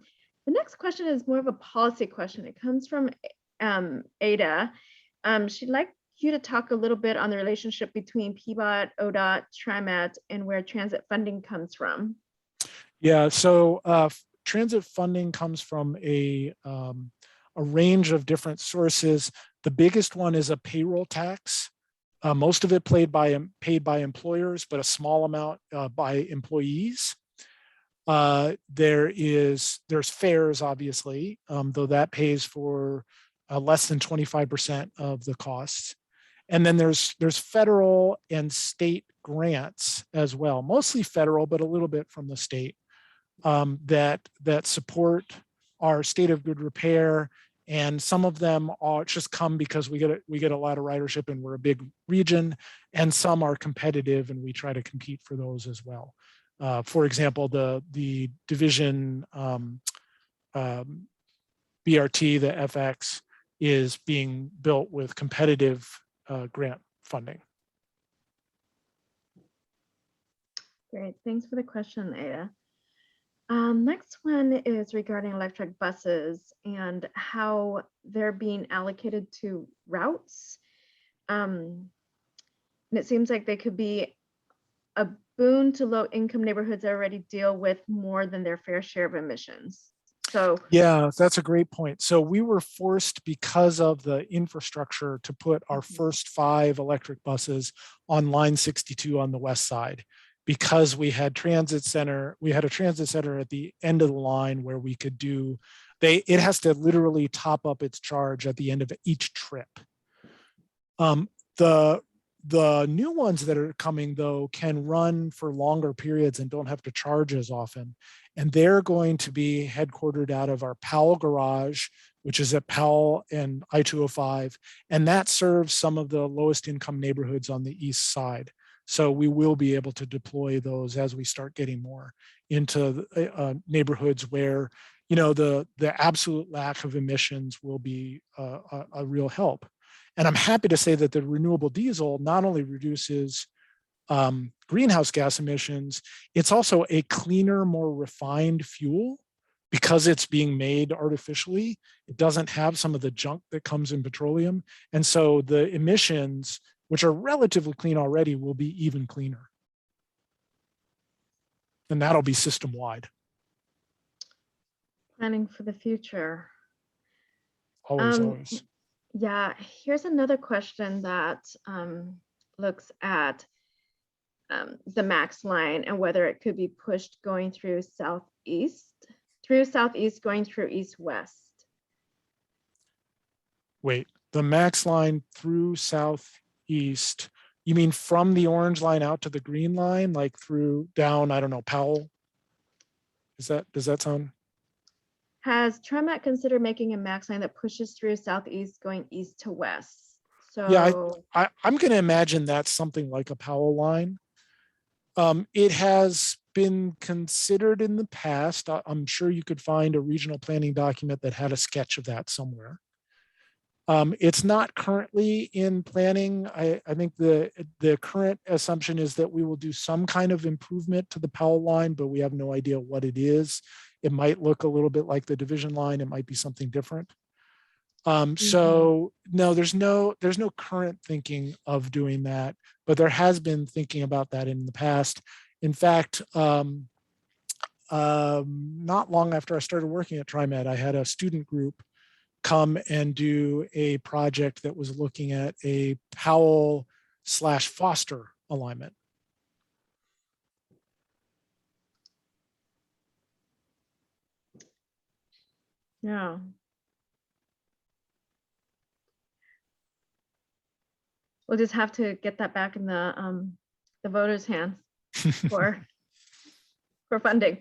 The next question is more of a policy question. It comes from Ada. She'd like you to talk a little bit on the relationship between PBOT, ODOT, TriMet, and where transit funding comes from. Yeah, so transit funding comes from a range of different sources. The biggest one is a payroll tax. Most of it paid by employers, but a small amount by employees. There's fares, obviously, though that pays for less than 25% of the costs. And then there's federal and state grants as well, mostly federal, but a little bit from the state, that support our state of good repair. And some of them are just come because we get a lot of ridership and we're a big region, and some are competitive and we try to compete for those as well. For example, the Division BRT, the FX, is being built with competitive grant funding. Great, thanks for the question, Ada. Next one is regarding electric buses and how they're being allocated to routes. And it seems like they could be a boon to low-income neighborhoods that already deal with more than their fair share of emissions. So yeah, that's a great point. So we were forced, because of the infrastructure, to put our first 5 electric buses on line 62 on the west side, because we had a transit center at the end of the line where we could do, it has to literally top up its charge at the end of each trip. The new ones that are coming, though, can run for longer periods and don't have to charge as often. And they're going to be headquartered out of our Powell garage, which is at Powell and I-205. And that serves some of the lowest income neighborhoods on the east side. So we will be able to deploy those as we start getting more into neighborhoods where, the absolute lack of emissions will be a real help. And I'm happy to say that the renewable diesel not only reduces greenhouse gas emissions, it's also a cleaner, more refined fuel because it's being made artificially. It doesn't have some of the junk that comes in petroleum. And so the emissions, which are relatively clean already, will be even cleaner. And that'll be system-wide. planning for the future. Always. Yeah, here's another question that looks at the max line and whether it could be pushed going through southeast going through east-west. Wait, the max line through southeast, you mean from the orange line out to the green line, like through down, I don't know, Powell? Does that sound? has TriMet considered making a max line that pushes through southeast going east to west? Yeah, So I'm going to imagine that's something like a Powell line. It has been considered in the past. I'm sure you could find a regional planning document that had a sketch of that somewhere. It's not currently in planning. I think the current assumption is that we will do some kind of improvement to the Powell line, but we have no idea what it is. It might look a little bit like the division line. It might be something different. So no, there's no current thinking of doing that, but there has been thinking about that in the past. In fact, not long after I started working at TriMet, I had a student group come and do a project that was looking at a Powell/Foster alignment. yeah. We'll just have to get that back in the voters' hands for funding.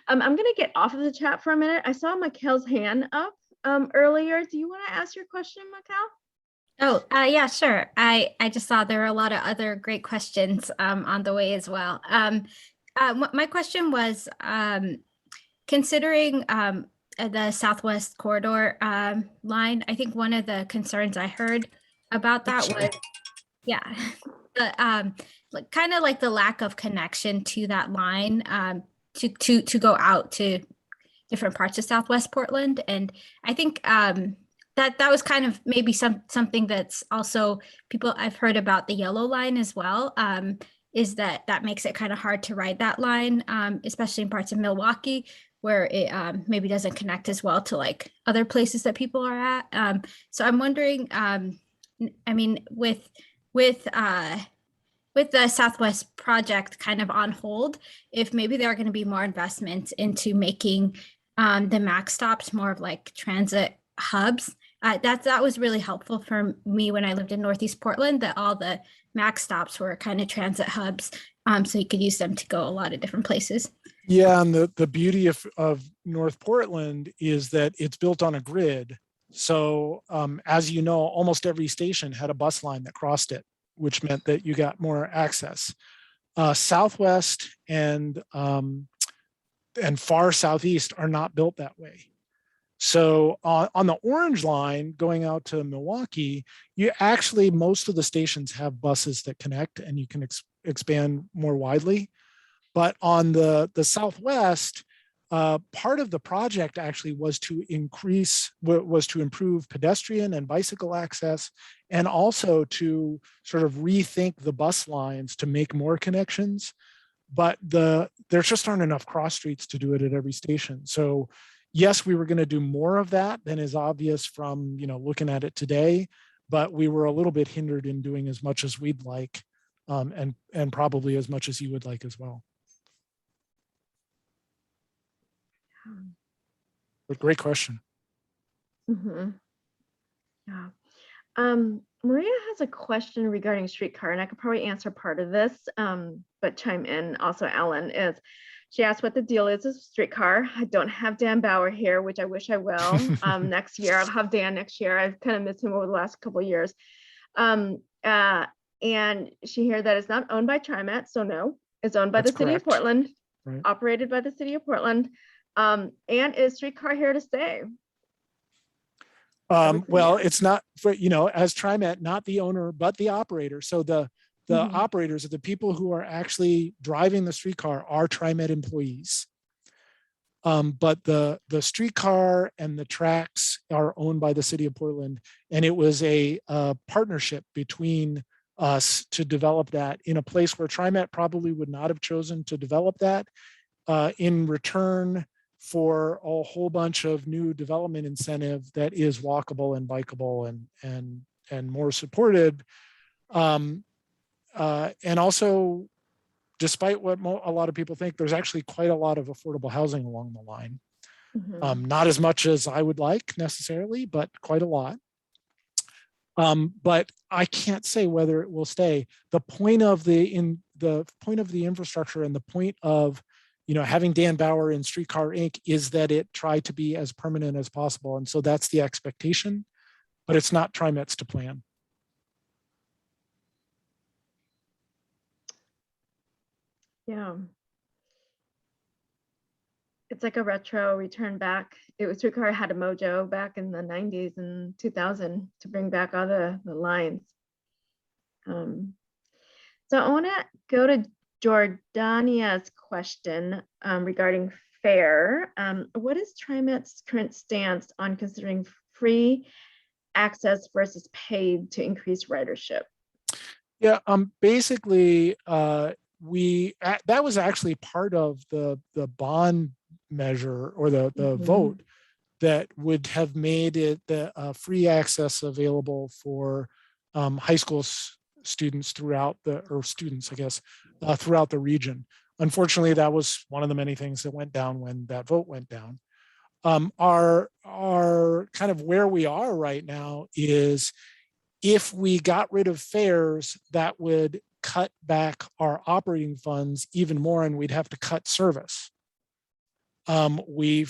I'm gonna get off of the chat for a minute. I saw Mikhail's hand up earlier. Do you want to ask your question, Mikhail? Oh, yeah, sure. I just saw there were a lot of other great questions on the way as well. My question was considering the Southwest Corridor line. I think one of the concerns I heard about that was, yeah, the kind of like the lack of connection to that line to go out to different parts of Southwest Portland. And I think that was kind of maybe something that's also people I've heard about the yellow line as well, is that makes it kind of hard to ride that line, especially in parts of Milwaukee where it maybe doesn't connect as well to like other places that people are at. So I'm wondering, I mean, with the Southwest project kind of on hold, if maybe there are going to be more investments into making the MAX stops more of like transit hubs. That was really helpful for me when I lived in Northeast Portland, that all the MAX stops were kind of transit hubs. So you could use them to go a lot of different places. Yeah, and the beauty of North Portland is that it's built on a grid. So as you know, almost every station had a bus line that crossed it, which meant that you got more access. Southwest and far southeast are not built that way. So on the orange line going out to Milwaukee, you actually, most of the stations have buses that connect and you can expand more widely. But on the Southwest, part of the project actually was to improve pedestrian and bicycle access, and also to sort of rethink the bus lines to make more connections. But there just aren't enough cross streets to do it at every station. So yes, we were going to do more of that than is obvious from looking at it today, but we were a little bit hindered in doing as much as we'd like, and probably as much as you would like as well. But great question. Mm-hmm. Yeah. Maria has a question regarding Streetcar, and I could probably answer part of this, but chime in also, Alan, she asked what the deal is with Streetcar. I don't have Dan Bauer here, which I wish I will. Next year, I'll have Dan next year. I've kind of missed him over the last couple of years. And she heard that it's not owned by TriMet, so no, it's owned by the city of Portland, right. Operated by the city of Portland. And is Streetcar here to stay? Well, it's not for, as TriMet, not the owner, but the operator. So the operators are the people who are actually driving the streetcar are TriMet employees. But the streetcar and the tracks are owned by the city of Portland. And it was a partnership between us to develop that in a place where TriMet probably would not have chosen to develop that in return for a whole bunch of new development incentive that is walkable and bikeable and more supported. And also, despite what a lot of people think, there's actually quite a lot of affordable housing along the line. Mm-hmm. Not as much as I would like necessarily, but quite a lot. But I can't say whether it will stay. The point of the infrastructure and the point of having Dan Bauer in Streetcar Inc. is that it tried to be as permanent as possible. And so that's the expectation, but it's not TriMet's to plan. Yeah. It's like a retro return back. It was Streetcar had a mojo back in the 90s and 2000 to bring back all the lines. So I want to go to Jordania's question regarding fare. What is TriMet's current stance on considering free access versus paid to increase ridership? Yeah, basically, that was actually part of the bond measure or the vote that would have made it the free access available for high school students throughout throughout the region. Unfortunately, that was one of the many things that went down when that vote went down. Our kind of where we are right now is if we got rid of fares, that would cut back our operating funds even more, and we'd have to cut service. We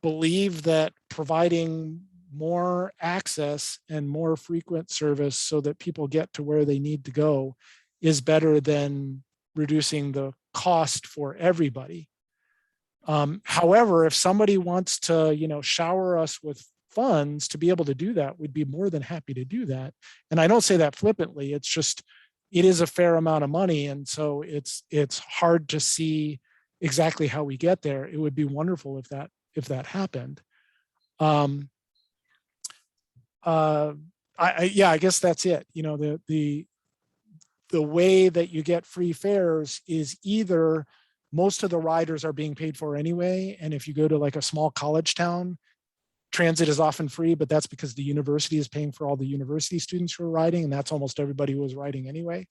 believe that providing more access and more frequent service so that people get to where they need to go is better than reducing the cost for everybody. However, if somebody wants to, shower us with funds to be able to do that, we'd be more than happy to do that. And I don't say that flippantly. It's just, it is a fair amount of money. And so it's hard to see exactly how we get there. It would be wonderful if that happened. I guess that's it. The way that you get free fares is either most of the riders are being paid for anyway. And if you go to like a small college town, transit is often free, but that's because the university is paying for all the university students who are riding, and that's almost everybody who is riding anyway.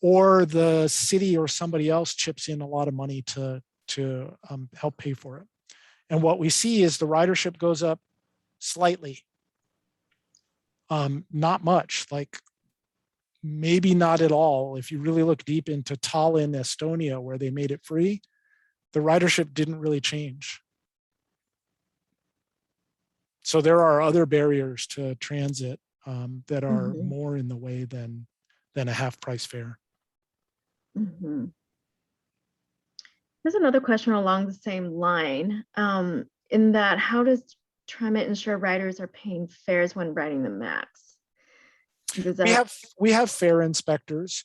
Or the city or somebody else chips in a lot of money to help pay for it. And what we see is the ridership goes up slightly. Not much, like maybe not at all. If you really look deep into Tallinn, Estonia, where they made it free, the ridership didn't really change. So there are other barriers to transit that are more in the way than a half price fare. There's another question along the same line, in that how does TriMet ensure riders are paying fares when riding the MAX? We have fare inspectors.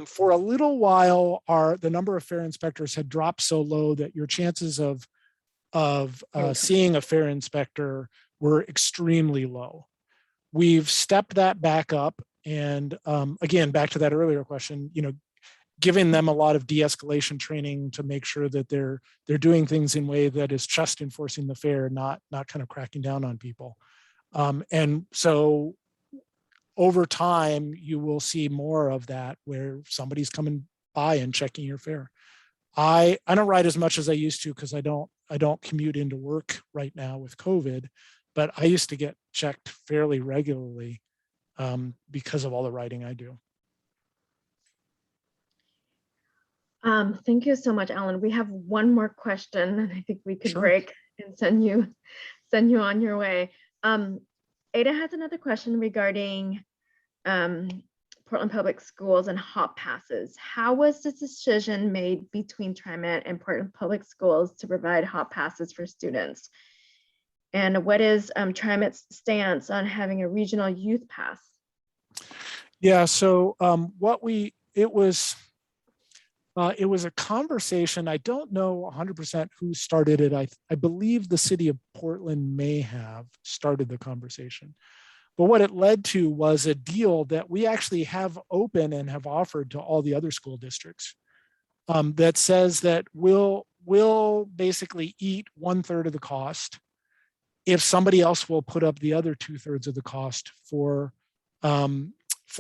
For a little while, the number of fare inspectors had dropped so low that your chances of seeing a fare inspector were extremely low. We've stepped that back up, and again, back to that earlier question, giving them a lot of de-escalation training to make sure that they're doing things in a way that is just enforcing the fare, not kind of cracking down on people. And so over time, you will see more of that where somebody's coming by and checking your fare. I don't ride as much as I used to because I don't commute into work right now with COVID, but I used to get checked fairly regularly because of all the riding I do. Thank you so much, Alan. We have one more question, and I think we could Sure. break and send you on your way. Ada has another question regarding Portland Public Schools and hop passes. How was this decision made between TriMet and Portland Public Schools to provide hop passes for students? And what is TriMet's stance on having a regional youth pass? Yeah, so it was a conversation. I don't know 100% who started it. I believe the city of Portland may have started the conversation. But what it led to was a deal that we actually have open and have offered to all the other school districts that says that we'll basically eat 1/3 of the cost if somebody else will put up the other 2/3 of the cost for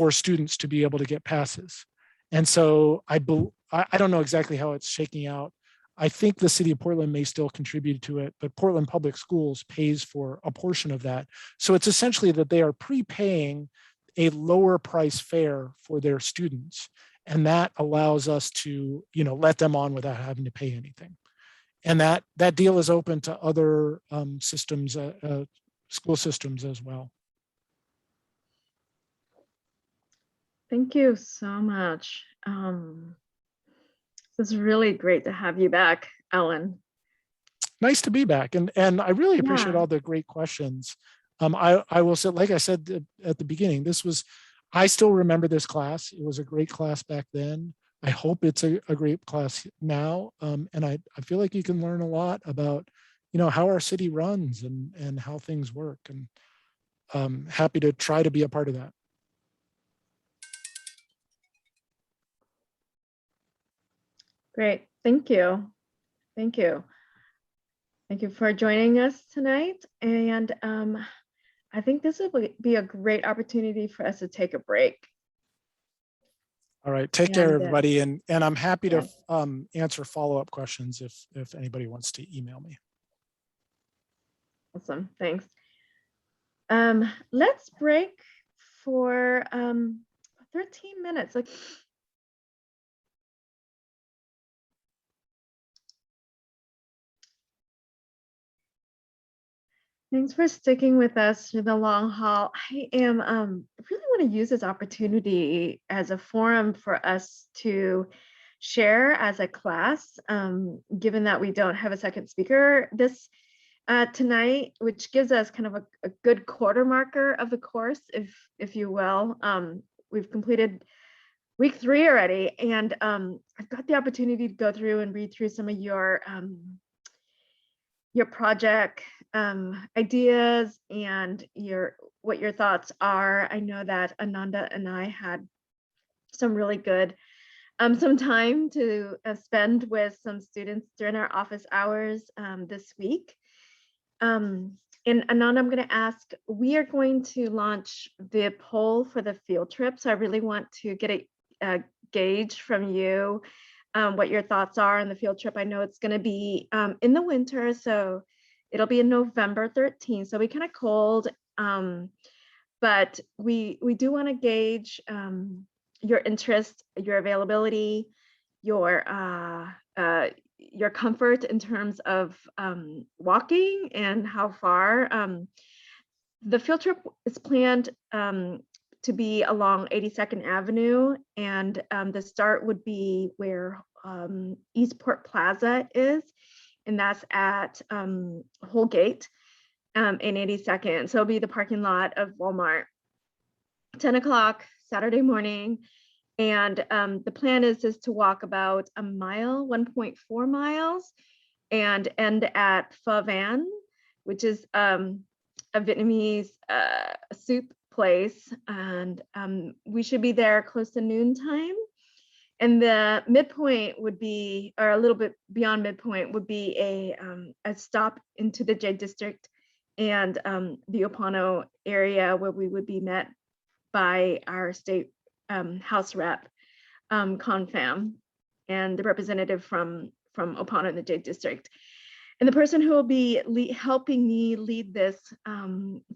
students to be able to get passes. And so I don't know exactly how it's shaking out. I think the city of Portland may still contribute to it, but Portland Public Schools pays for a portion of that. So it's essentially that they are prepaying a lower price fare for their students. And that allows us to, let them on without having to pay anything. And that deal is open to other systems, school systems as well. Thank you so much. It's really great to have you back, Ellen. Nice to be back. And I really appreciate Yeah. all the great questions. I will say, like I said at the beginning, I still remember this class. It was a great class back then. I hope it's a great class now. And I feel like you can learn a lot about, how our city runs and how things work. And happy to try to be a part of that. Great. Thank you. Thank you. Thank you for joining us tonight. And I think this will be a great opportunity for us to take a break. All right. Take care, And, everybody. And I'm happy to yeah. answer follow-up questions if anybody wants to email me. Awesome. Thanks. Let's break for 13 minutes. Thanks for sticking with us through the long haul. I am really want to use this opportunity as a forum for us to share as a class, given that we don't have a second speaker this tonight, which gives us kind of a good quarter marker of the course, if you will. We've completed week 3 already, and I've got the opportunity to go through and read through some of your project ideas and what your thoughts are. I know that Ananda and I had some really good some time to spend with some students during our office hours this week. And Ananda, I'm going to ask, we are going to launch the poll for the field trip. So I really want to get a gauge from you what your thoughts are on the field trip. I know it's going to be in the winter, so it'll be in November 13th. So we kind of cold, but we do want to gauge your interest, your availability, your comfort in terms of walking and how far. The field trip is planned to be along 82nd Avenue, and the start would be where Eastport Plaza is, and that's at Holgate in 82nd. So it'll be the parking lot of Walmart. 10 o'clock Saturday morning. And the plan is to walk about a mile, 1.4 miles, and end at Pho Van, which is a Vietnamese soup place. And we should be there close to noontime. And the midpoint would be, or a little bit beyond midpoint, would be a stop into the J District and the Opano area, where we would be met by our state House Rep, Confam, and the representative from Opano in the J District. And the person who will be helping me lead this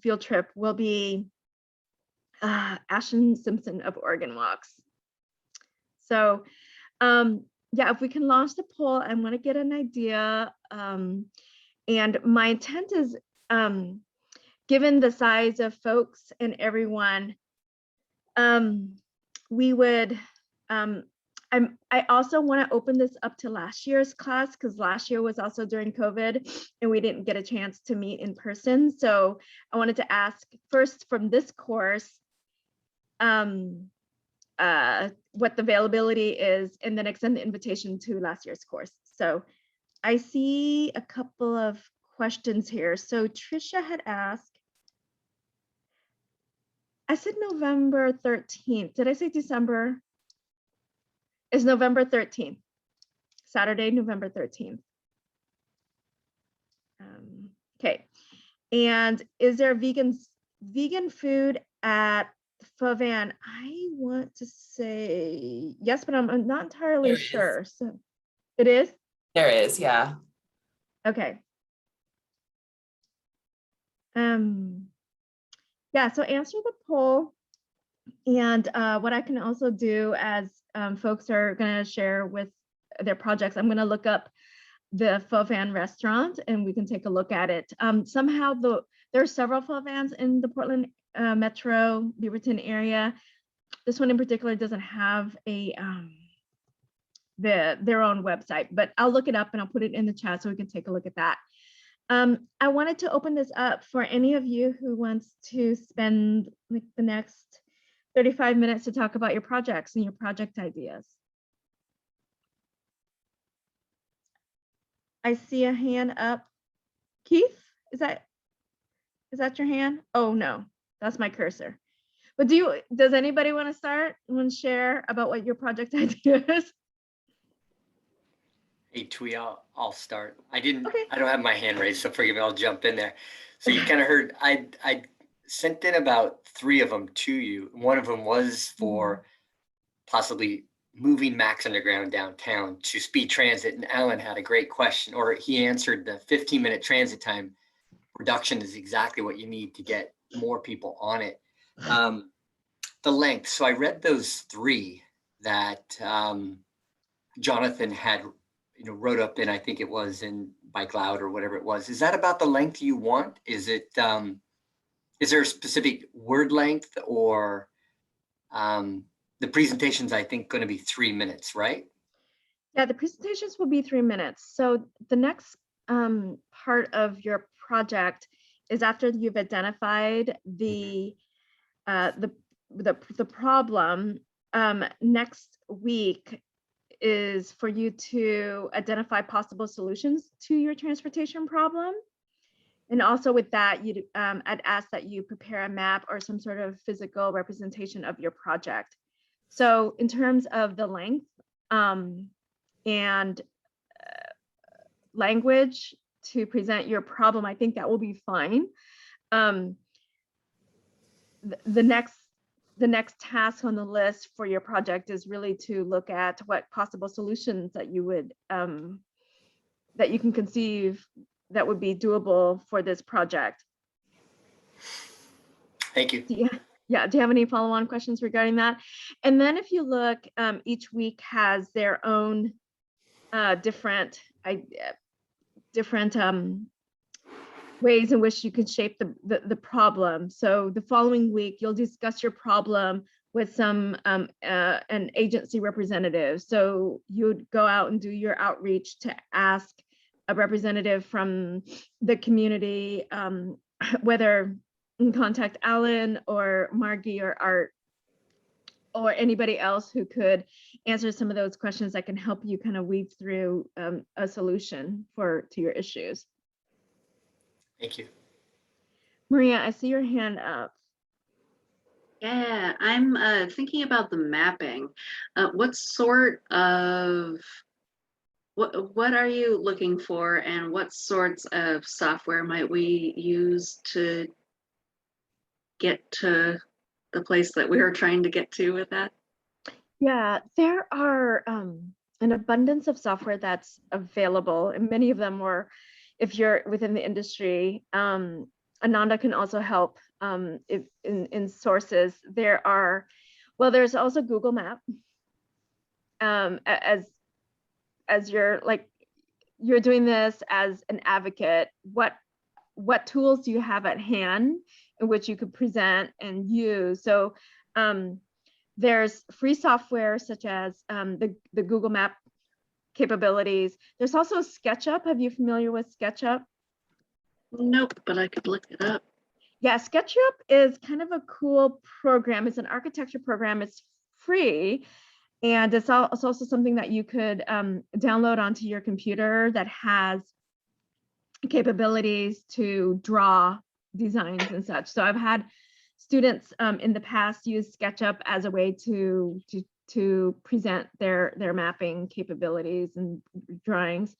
field trip will be Ashton Simpson of Oregon Walks. So yeah, if we can launch the poll, I want to get an idea. And my intent is, given the size of folks and everyone, we would, I also want to open this up to last year's class, because last year was also during COVID and we didn't get a chance to meet in person. So I wanted to ask first from this course, what the availability is, and then extend the invitation to last year's course. So I see a couple of questions here. So Trisha had asked, I said November 13th. Did I say December? It's November 13th, Saturday, November 13th. Okay. And is there vegan food at Pho Van? I want to say yes, but I'm not entirely sure. So it is? There is, yeah. Okay. Yeah, so answer the poll And what I can also do as folks are going to share with their projects, I'm going to look up the pho van restaurant and we can take a look at it. Somehow there are several pho vans in the Portland Metro Beaverton area. This one in particular doesn't have a their own website, but I'll look it up and I'll put it in the chat so we can take a look at that. I wanted to open this up for any of you who wants to spend like the next 35 minutes to talk about your projects and your project ideas. I see a hand up. Keith, is that your hand? Oh no, that's my cursor. But does anybody want to start? Want to share about what your project idea is? Hey, Twee, I'll start. I don't Okay. have my hand raised, so forgive me, I'll jump in there. So you kind of heard, I sent in about 3 of them to you. One of them was for possibly moving Max Underground downtown to speed transit. And Alan had a great question, or he answered the 15-minute transit time reduction is exactly what you need to get more people on it. The length. So I read those 3 that Jonathan had, wrote up in, I think it was in Bike Loud or whatever it was. Is that about the length you want? Is it, is there a specific word length, or the presentation's, I think, going to be 3 minutes, right? Yeah, the presentations will be 3 minutes. So the next part of your project is after you've identified the problem. Next week is for you to identify possible solutions to your transportation problem. And also with that, I'd ask that you prepare a map or some sort of physical representation of your project. So in terms of the length and language to present your problem, I think that will be fine. The next task on the list for your project is really to look at what possible solutions that you would that you can conceive that would be doable for this project. Thank you. Yeah, do you have any follow-on questions regarding that? And then if you look, each week has their own different ways in which you can shape the problem. So the following week, you'll discuss your problem with an agency representative. So you'd go out and do your outreach to ask a representative from the community, whether you can contact Alan or Margie or Art or anybody else who could answer some of those questions that can help you kind of weave through a solution to your issues. Thank you. Maria, I see your hand up. Yeah, I'm thinking about the mapping. What sort of, what are you looking for, and what sorts of software might we use to get to the place that we were trying to get to with that? Yeah, there are an abundance of software that's available, and many of them were, if you're within the industry, Ananda can also help if in sources. There's also Google Map. As you're doing this as an advocate, what tools do you have at hand in which you could present and use? So there's free software such as the Google Map capabilities. There's also SketchUp. Have you familiar with SketchUp? Nope, but I could look it up. Yeah, SketchUp is kind of a cool program. It's an architecture program. It's free. And it's also something that you could download onto your computer that has capabilities to draw designs and such. So I've had students in the past use SketchUp as a way to present their mapping capabilities and drawings.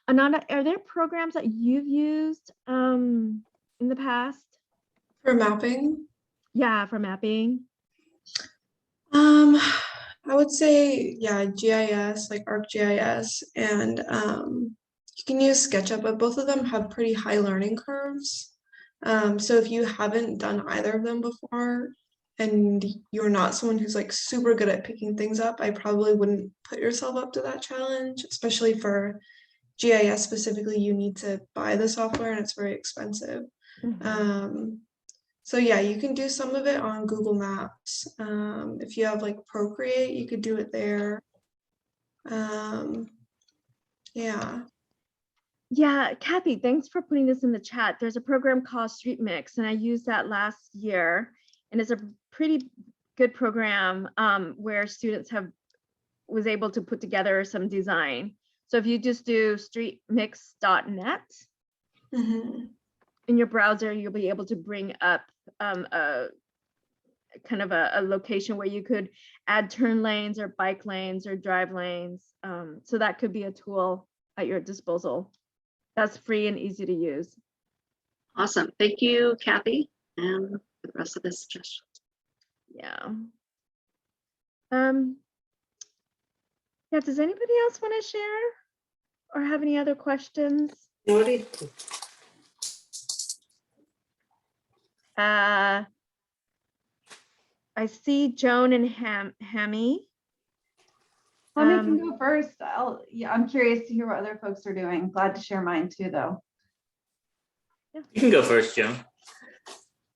Ananda, are there programs that you've used in the past? For mapping? Yeah, for mapping. I would say, yeah, GIS, like ArcGIS, and you can use SketchUp, but both of them have pretty high learning curves. So if you haven't done either of them before, and you're not someone who's like super good at picking things up, I probably wouldn't put yourself up to that challenge, especially for GIS specifically. You need to buy the software and it's very expensive. So yeah, you can do some of it on Google Maps. If you have like Procreate, you could do it there. Yeah. Yeah, Kathy, thanks for putting this in the chat. There's a program called Street Mix, and I used that last year, and it's a pretty good program where students was able to put together some design. So if you just do streetmix.net in your browser, you'll be able to bring up a kind of a location where you could add turn lanes or bike lanes or drive lanes. So that could be a tool at your disposal. That's free and easy to use. Awesome. Thank you, Kathy, and for the rest of the suggestions. Yeah. Yeah, does anybody else want to share or have any other questions? I see Joan and Hammy. Let me can go first. I'm curious to hear what other folks are doing. Glad to share mine too, though. You can go first, Joan.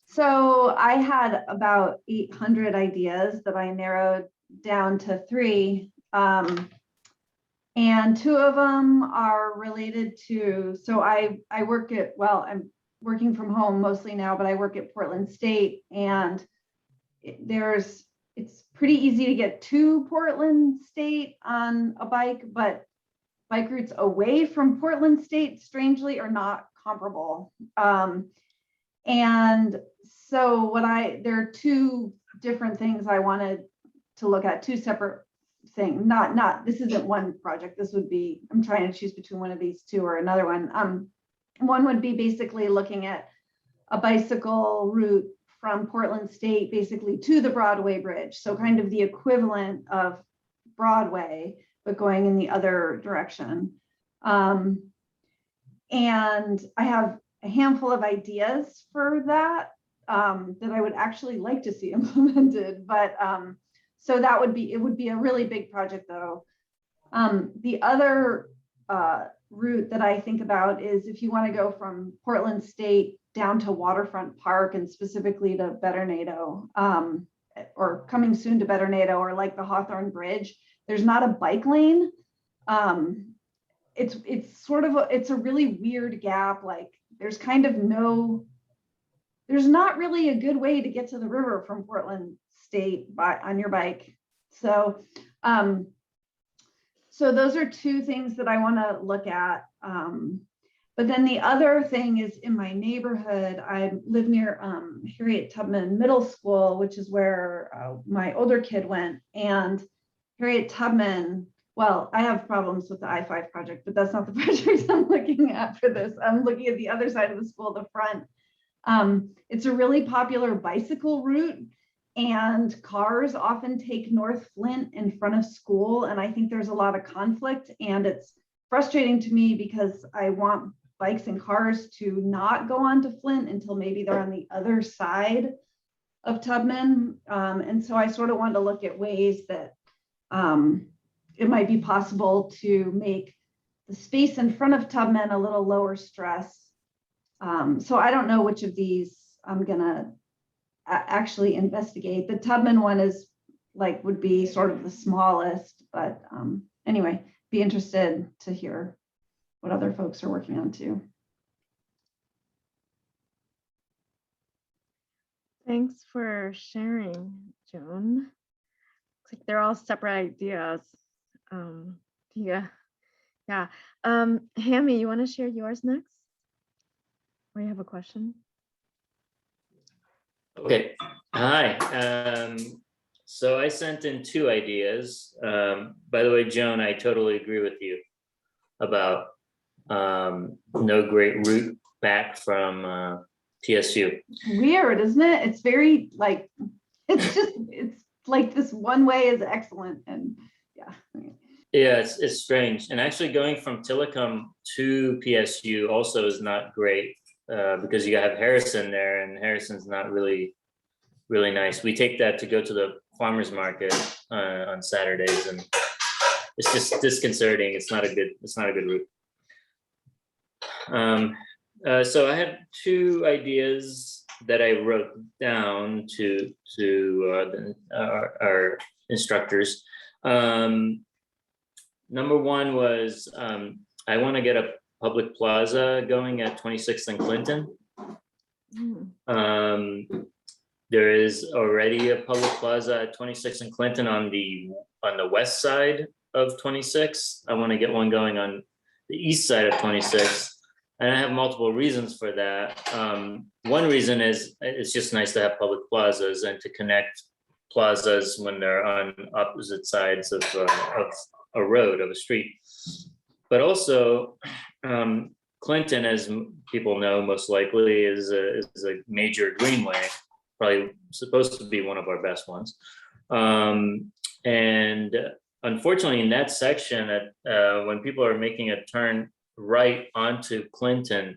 So I had about 800 ideas that I narrowed down to 3. And 2 of them are related to, so I work at, well, I'm working from home mostly now, but I work at Portland State, and it's pretty easy to get to Portland State on a bike, but bike routes away from Portland State, strangely, are not comparable. And so there are 2 different things I wanted to look at, 2 separate things. This isn't one project. This would be, I'm trying to choose between one of these 2 or another one. One would be basically looking at a bicycle route from Portland State basically to the Broadway Bridge. So kind of the equivalent of Broadway, but going in the other direction. And I have a handful of ideas for that that I would actually like to see implemented. But so it would be a really big project though. The other route that I think about is if you want to go from Portland State down to Waterfront Park and specifically to Betternado, or coming soon to Betternado, or like the Hawthorne Bridge, there's not a bike lane. It's a really weird gap. Like there's not really a good way to get to the river from Portland State on your bike. So so those are 2 things that I want to look at. But then the other thing is in my neighborhood, I live near Harriet Tubman Middle School, which is where my older kid went. And Harriet Tubman, well, I have problems with the I-5 project, but that's not the project I'm looking at for this. I'm looking at the other side of the school, the front. It's a really popular bicycle route, and cars often take North Flint in front of school. And I think there's a lot of conflict, and it's frustrating to me because I want bikes and cars to not go on to Flint until maybe they're on the other side of Tubman. And so I sort of wanted to look at ways that it might be possible to make the space in front of Tubman a little lower stress. So I don't know which of these I'm gonna actually investigate. The Tubman one would be sort of the smallest, but anyway, be interested to hear what other folks are working on too. Thanks for sharing, Joan. Looks like they're all separate ideas. Yeah. Hammy, you want to share yours next? Or you have a question? Okay. Hi. So I sent in 2 ideas. By the way, Joan, I totally agree with you about no great route back from TSU. Weird, isn't it? It's very it's like this one way is excellent, and yeah. Yeah, it's strange. And actually going from Tillicum to PSU also is not great because you have Harrison there, and Harrison's not really really nice. We take that to go to the farmer's market on Saturdays, and it's just disconcerting. It's not a good route. So I had two ideas that I wrote down to our instructors. Number one was I want to get a public plaza going at 26th and Clinton. There is already a public plaza at 26th and Clinton on the west side of 26th. I want to get one going on the east side of 26th. And I have multiple reasons for that. One reason is it's just nice to have public plazas and to connect plazas when they're on opposite sides of a road, of a street. But also, Clinton, as people know, most likely is a major greenway, probably supposed to be one of our best ones. And unfortunately, in that section, when people are making a turn right onto Clinton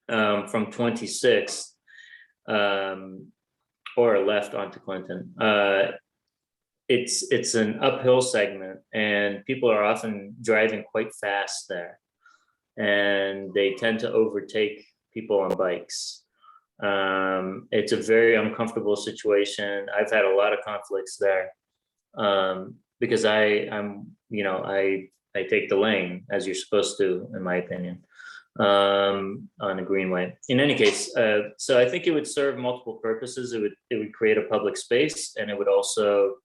from 26th or left onto Clinton, it's an uphill segment, and people are often driving quite fast there, and they tend to overtake people on bikes. It's a very uncomfortable situation. I've had a lot of conflicts there because I take the lane as you're supposed to, in my opinion, on a greenway. In any case, so I think it would serve multiple purposes. It would create a public space, and it would also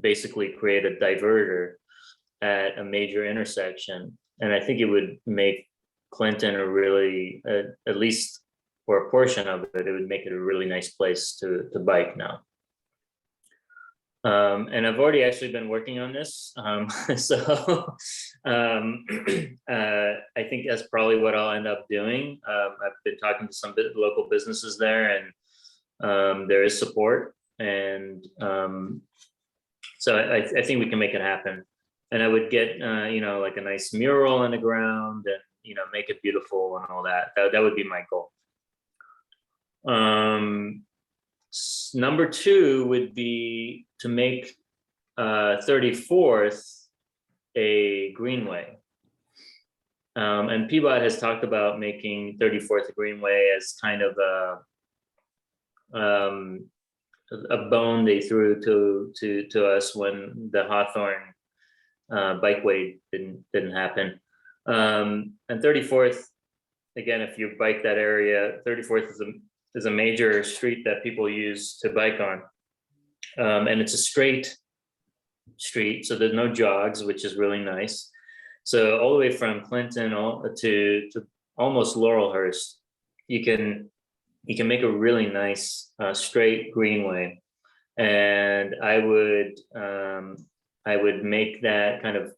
basically create a diverter at a major intersection. And I think it would make Clinton a really, at least for a portion of it, it would make it a really nice place to bike now. And I've already actually been working on this. So I think that's probably what I'll end up doing. I've been talking to some local businesses there, and there is support. And so I think we can make it happen. And I would get, like a nice mural on the ground and, make it beautiful and all that. That would be my goal. Number two would be to make 34th a greenway. And PBOT has talked about making 34th a greenway as kind of a bone they threw to us when the Hawthorne bikeway didn't happen. And 34th, again, if you bike that area, 34th is a major street that people use to bike on. And it's a straight street, so there's no jogs, which is really nice. So all the way from Clinton to almost Laurelhurst, you can make a really nice straight greenway. And I would make that kind of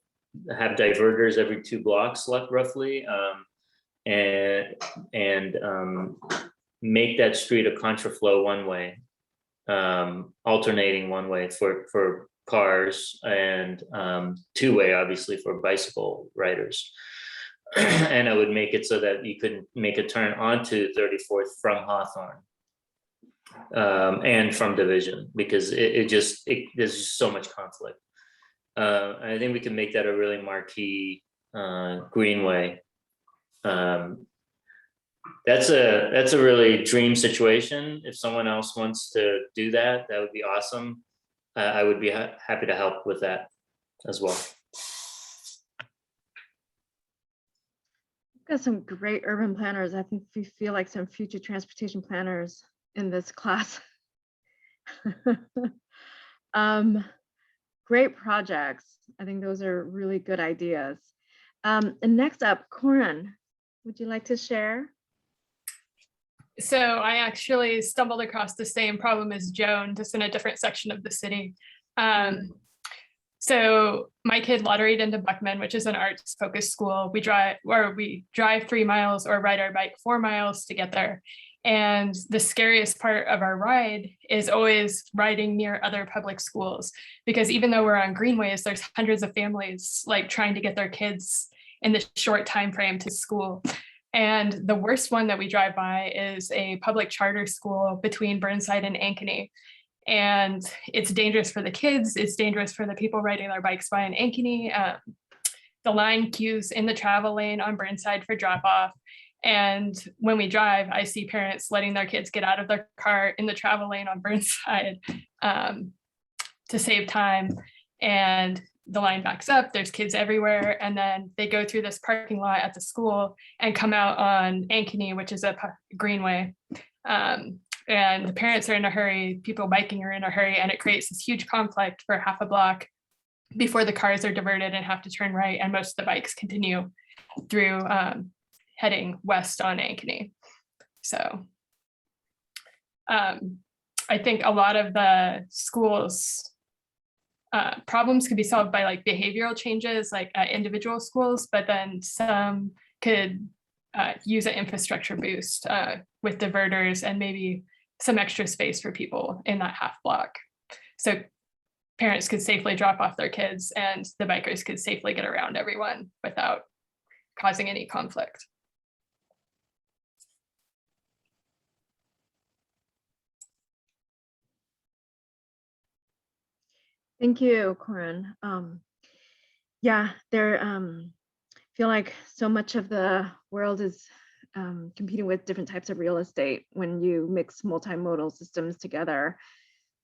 have diverters every 2 blocks left roughly, and make that street a contraflow one way, alternating one way for cars, and 2-way obviously for bicycle riders. And I would make it so that you could make a turn onto 34th from Hawthorne and from Division, because there's just so much conflict. I think we can make that a really marquee greenway. That's a really dream situation. If someone else wants to do that, that would be awesome. I would be happy to help with that as well. We've got some great urban planners. I think we feel like some future transportation planners in this class. Great projects. I think those are really good ideas. And next up, Corin, would you like to share? So I actually stumbled across the same problem as Joan, just in a different section of the city. So my kid lotteried into Buckman, which is an arts focused school. We drive 3 miles or ride our bike 4 miles to get there. And the scariest part of our ride is always riding near other public schools, because even though we're on greenways, there's hundreds of families like trying to get their kids in this short time frame to school. And the worst one that we drive by is a public charter school between Burnside and Ankeny. and it's dangerous for the kids. It's dangerous for the people riding their bikes by in Ankeny. The line queues in the travel lane on Burnside for drop off. And when we drive, I see parents letting their kids get out of their car in the travel lane on Burnside to save time. And the line backs up, there's kids everywhere. And then they go through this parking lot at the school and come out on Ankeny, which is a greenway. And the parents are in a hurry, people biking are in a hurry, and it creates this huge conflict for half a block before the cars are diverted and have to turn right. And most of the bikes continue through heading west on Ankeny. So I think a lot of the schools problems could be solved by like behavioral changes, like at individual schools, but then some could use an infrastructure boost with diverters and maybe some extra space for people in that half block. So parents could safely drop off their kids and the bikers could safely get around everyone without causing any conflict. Thank you, Corin. Yeah, feel like so much of the world is competing with different types of real estate when you mix multimodal systems together.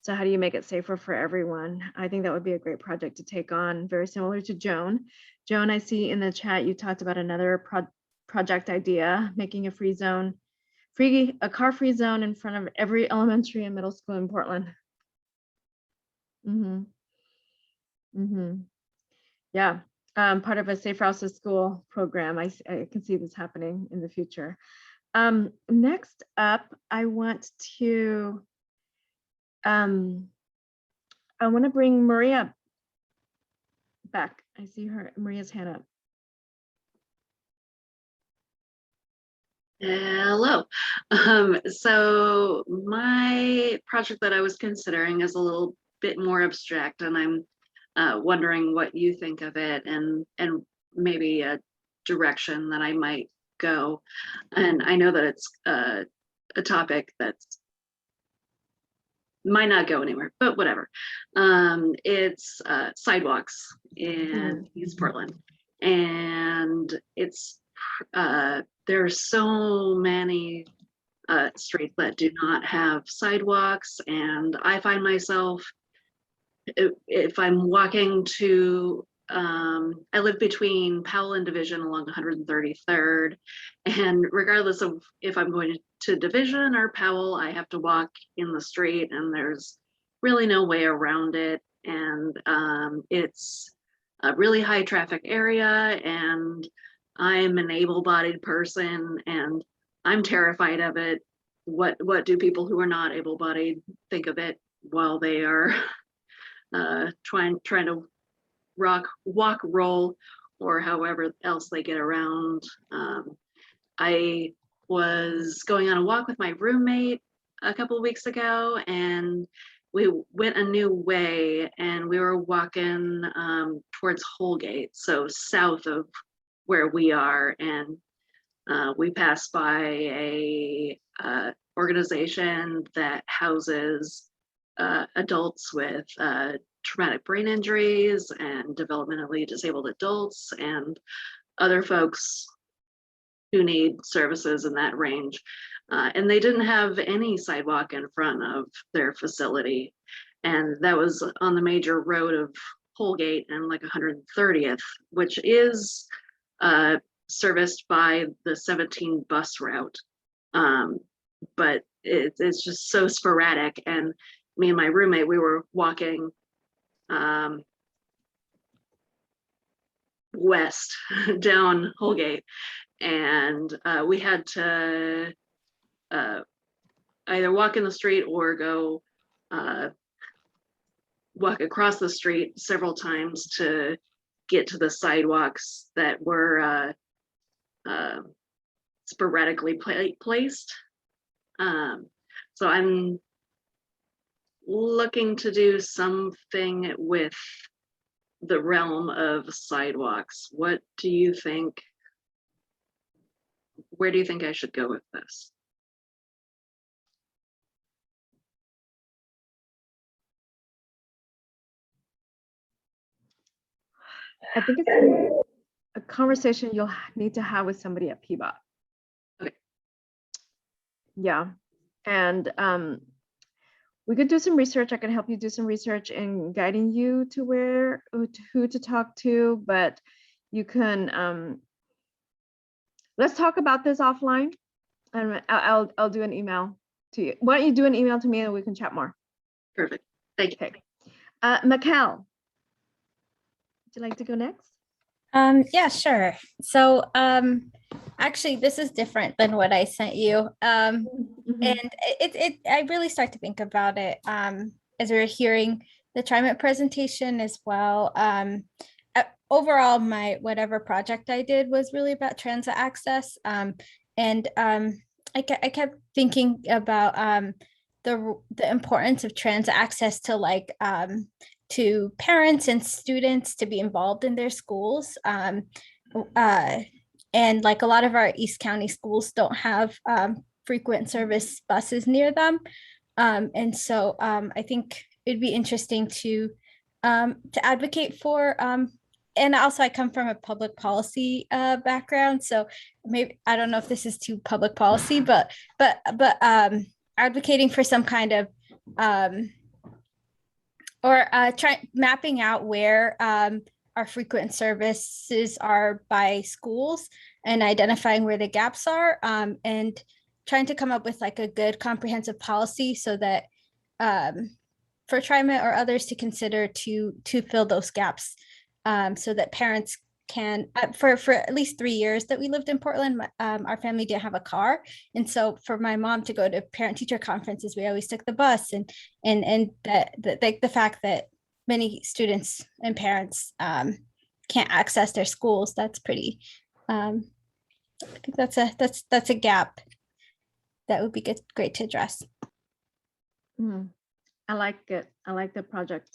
So how do you make it safer for everyone? I think that would be a great project to take on, very similar to Joan. Joan, I see in the chat you talked about another project idea, making a car-free zone in front of every elementary and middle school in Portland. Yeah, part of a Safe Routes to School program. I can see this happening in the future. Next up, I want to bring Maria back. I see Maria's hand up. Hello. So my project that I was considering is a little bit more abstract, and I'm wondering what you think of it and maybe a direction that I might go. And I know that it's a topic that's might not go anywhere, but whatever. It's sidewalks in East Portland, and it's there are so many streets that do not have sidewalks, and I find myself, if I'm walking to, I live between Powell and Division along 133rd, and regardless of if I'm going to Division or Powell, I have to walk in the street, and there's really no way around it. And it's a really high traffic area, and I'm an able-bodied person, and I'm terrified of it. What do people who are not able-bodied think of it while they are trying to walk, roll, or however else they get around? I was going on a walk with my roommate a couple of weeks ago, and we went a new way, and we were walking towards Holgate, so south of where we are, and we passed by a organization that houses adults with traumatic brain injuries and developmentally disabled adults and other folks who need services in that range. And they didn't have any sidewalk in front of their facility. And that was on the major road of Holgate and like 130th, which is serviced by the 17 bus route. But it's just so sporadic. And me and my roommate, we were walking west down Holgate, and we had to either walk in the street or go walk across the street several times to get to the sidewalks that were sporadically placed. So I'm looking to do something with the realm of sidewalks. What do you think? Where do you think I should go with this? I think it's a conversation you'll need to have with somebody at PBOT. Okay. Yeah, and we could do some research. I can help you do some research in guiding you to who to talk to, but you can, let's talk about this offline, and I'll do an email to you. Why don't you do an email to me and we can chat more? Perfect. Thank you. Okay. Mikkel, would you like to go next? Yeah, sure. So actually this is different than what I sent you. And I really start to think about it as we were hearing the TriMet presentation as well. Overall, my whatever project I did was really about transit access. I kept thinking about the importance of transit access to like to parents and students to be involved in their schools. And like a lot of our East County schools don't have frequent service buses near them. And so I think it'd be interesting to advocate for, and also I come from a public policy background. So maybe, I don't know if this is too public policy, but advocating for some kind of, mapping out where our frequent services are by schools and identifying where the gaps are, and trying to come up with like a good comprehensive policy so that for TriMet or others to consider to fill those gaps, so that parents can, for at least 3 years that we lived in Portland, our family didn't have a car. And so for my mom to go to parent teacher conferences, we always took the bus, and the fact that many students and parents can't access their schools, that's pretty, I think that's a gap that would be great to address. I like it. I like the project.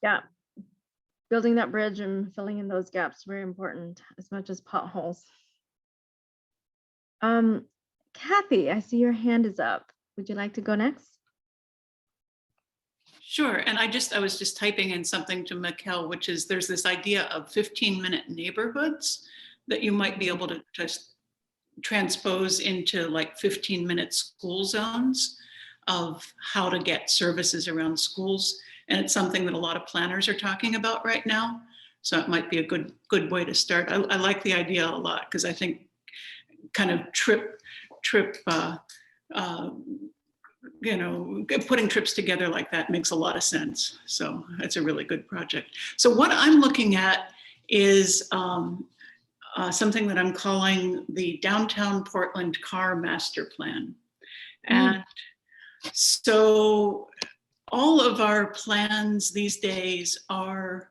Yeah. Building that bridge and filling in those gaps, very important, as much as potholes. Kathy, I see your hand is up. Would you like to go next? Sure, and I was just typing in something to Mikkel, which is there's this idea of 15-minute neighborhoods that you might be able to just transpose into like 15-minute school zones of how to get services around schools. And it's something that a lot of planners are talking about right now. So it might be a good way to start. I like the idea a lot because I think kind of putting trips together like that makes a lot of sense. So it's a really good project. So what I'm looking at is something that I'm calling the Downtown Portland Car Master Plan. And so all of our plans these days are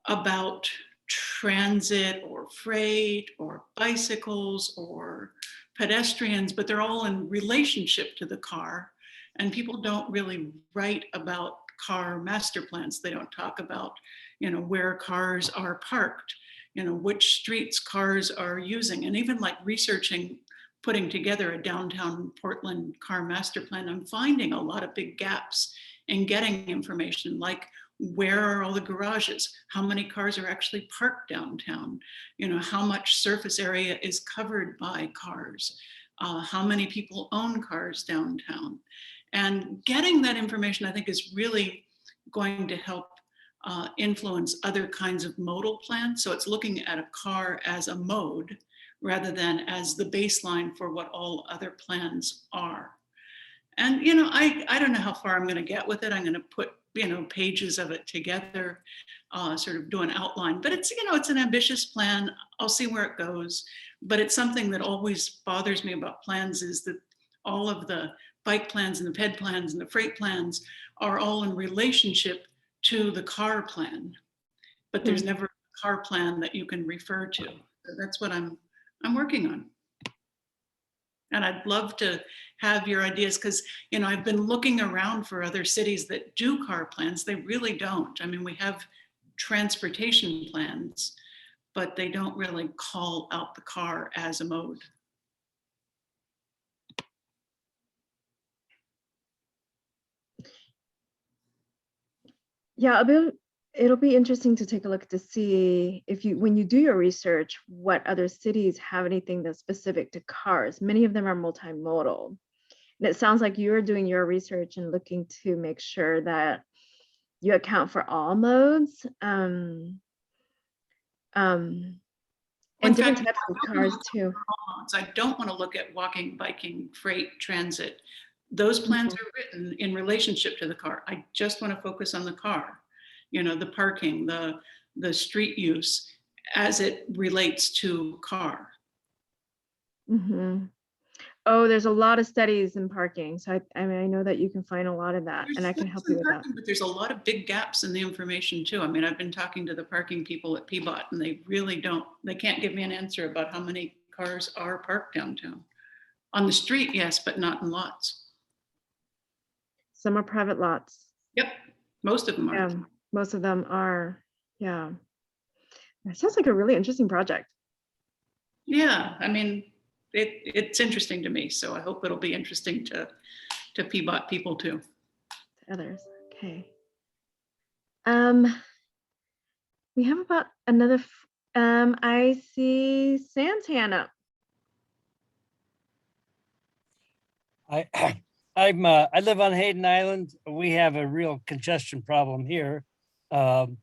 about transit or freight or bicycles or pedestrians, but they're all in relationship to the car. And people don't really write about car master plans. They don't talk about, where cars are parked, which streets cars are using. And even like researching, putting together a downtown Portland car master plan, I'm finding a lot of big gaps in getting information, like where are all the garages? How many cars are actually parked downtown? How much surface area is covered by cars? How many people own cars downtown? And getting that information, I think, is really going to help influence other kinds of modal plans. So it's looking at a car as a mode rather than as the baseline for what all other plans are. And, I don't know how far I'm going to get with it. I'm going to put, pages of it together, sort of do an outline, but it's, it's an ambitious plan. I'll see where it goes. But it's something that always bothers me about plans is that all of the bike plans and the ped plans and the freight plans are all in relationship to the car plan, but there's never a car plan that you can refer to. So that's what I'm working on. And I'd love to have your ideas because, I've been looking around for other cities that do car plans. They really don't. I mean, we have transportation plans, but they don't really call out the car as a mode. Yeah, it'll be interesting to take a look to see if you, when you do your research, what other cities have anything that's specific to cars. Many of them are multimodal. And it sounds like you're doing your research and looking to make sure that you account for all modes. And different types of cars too. I don't want to look at walking, biking, freight, transit. Those plans are written in relationship to the car. I just want to focus on the car. You know, the parking, the street use as it relates to car. Mm-hmm. Oh, there's a lot of studies in parking. So I mean, I know that you can find a lot of that, and I can help you with that. But there's a lot of big gaps in the information too. I mean, I've been talking to the parking people at PBOT, and they really don't, they can't give me an answer about how many cars are parked downtown. On the street, yes, but not in lots. Some are private lots. Yep, most of them are. Yeah, most of them are. Yeah. That sounds like a really interesting project. Yeah, I mean, it's interesting to me, so I hope it'll be interesting to PBOT people too. Others, okay. We have about another. I see Sam's hand up. I live on Hayden Island. We have a real congestion problem here, and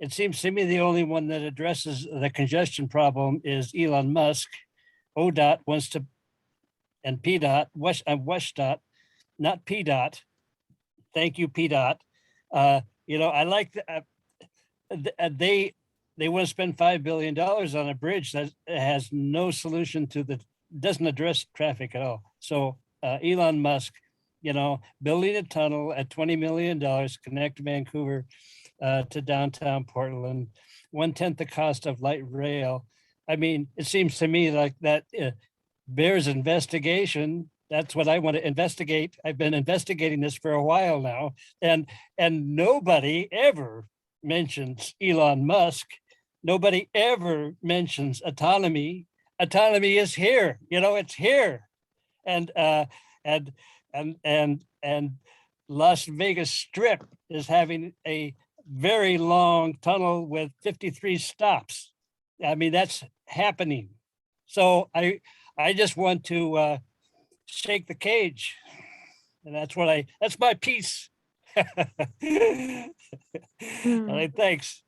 it seems to me the only one that addresses the congestion problem is Elon Musk. ODOT wants to, and PDOT, WSDOT, not PDOT. Thank you, PDOT. You know, I like they want to spend $5 billion on a bridge that has no solution to doesn't address traffic at all. So Elon Musk, you know, building a tunnel at $20 million, connect Vancouver to downtown Portland, 1/10 the cost of light rail. I mean, it seems to me like that bears investigation. That's what I want to investigate. I've been investigating this for a while now, and nobody ever mentions Elon Musk. Nobody ever mentions autonomy. Autonomy is here. You know, it's here, and Las Vegas Strip is having a very long tunnel with 53 stops. I mean, that's happening. So I just want to shake the cage, and that's my piece. All right, thanks.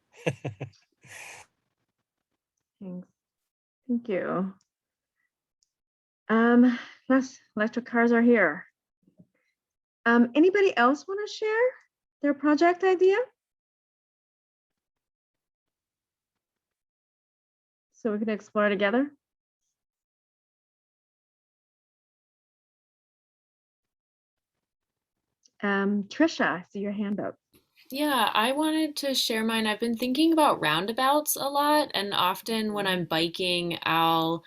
Thanks. Thank you. Yes, electric cars are here. Anybody else want to share their project idea? So we can explore together. Trisha, I see your hand up. Yeah, I wanted to share mine. I've been thinking about roundabouts a lot, and often when I'm biking, I'll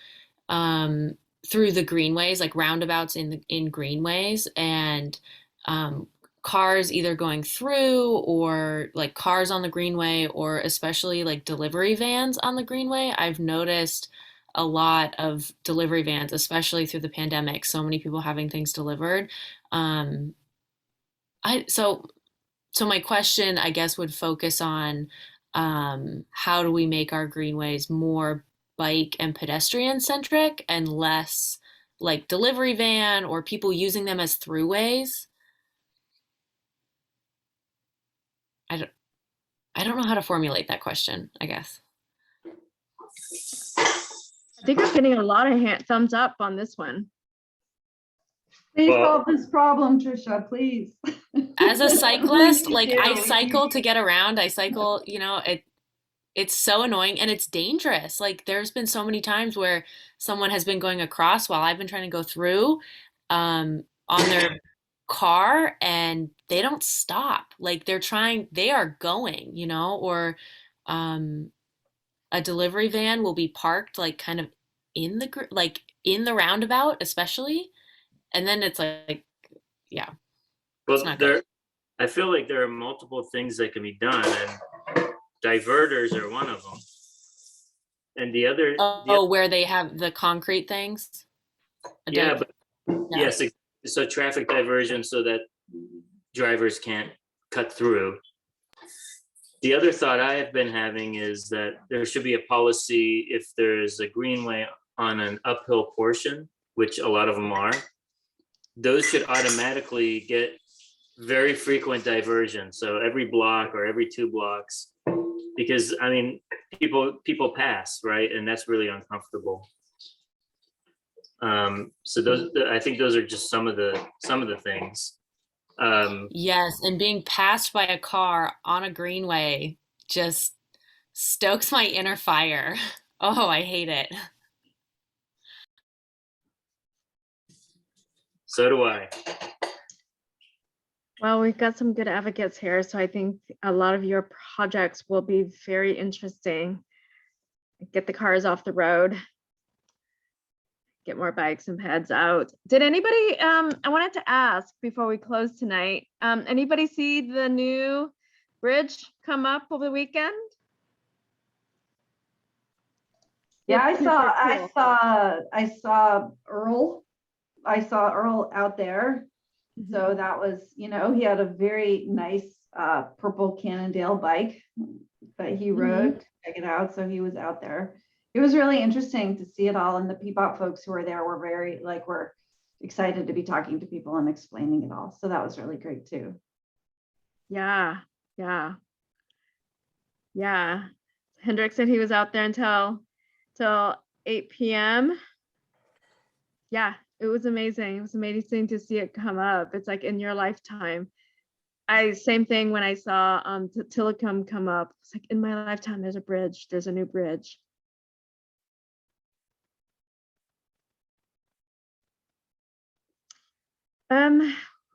through the greenways, like roundabouts in greenways, and cars either going through, or like cars on the greenway, or especially like delivery vans on the greenway. I've noticed a lot of delivery vans, especially through the pandemic, so many people having things delivered. So my question, I guess, would focus on how do we make our greenways more bike and pedestrian centric and less like delivery van or people using them as throughways? I don't know how to formulate that question, I guess. I think I'm getting a lot of thumbs up on this one. Please solve this problem, Trisha, please. As a cyclist, like do. I cycle to get around. I cycle, you know, it's so annoying and it's dangerous. Like there's been so many times where someone has been going across while I've been trying to go through on their car, and they don't stop. Like they are going, you know, or a delivery van will be parked like kind of in the roundabout, especially. And then it's like, yeah. Well, I feel like there are multiple things that can be done, and diverters are one of them. And the other, where they have the concrete things. Yeah. Yes. So traffic diversion, so that drivers can't cut through. The other thought I have been having is that there should be a policy if there's a greenway on an uphill portion, which a lot of them are, those should automatically get very frequent diversion. So every block or every 2 blocks, because I mean, people pass, right? And that's really uncomfortable. So those, I think those are just some of the things. Yes, and being passed by a car on a greenway just stokes my inner fire. Oh, I hate it. So do I. Well, we've got some good advocates here, so I think a lot of your projects will be very interesting. Get the cars off the road, get more bikes and pads out. Did anybody, I wanted to ask before we close tonight, anybody see the new bridge come up over the weekend? Yeah, It's super cool. I saw Earl. I saw Earl out there. So that was, you know, he had a very nice purple Cannondale bike that he rode to check it out. So he was out there. It was really interesting to see it all. And the Peapod folks who were there were very, like, were excited to be talking to people and explaining it all. So that was really great too. Yeah. Hendrik said he was out there until 8 p.m. Yeah, it was amazing. It was amazing to see it come up. It's like in your lifetime. Same thing when I saw Tillicum come up. It's like in my lifetime, there's a bridge. There's a new bridge.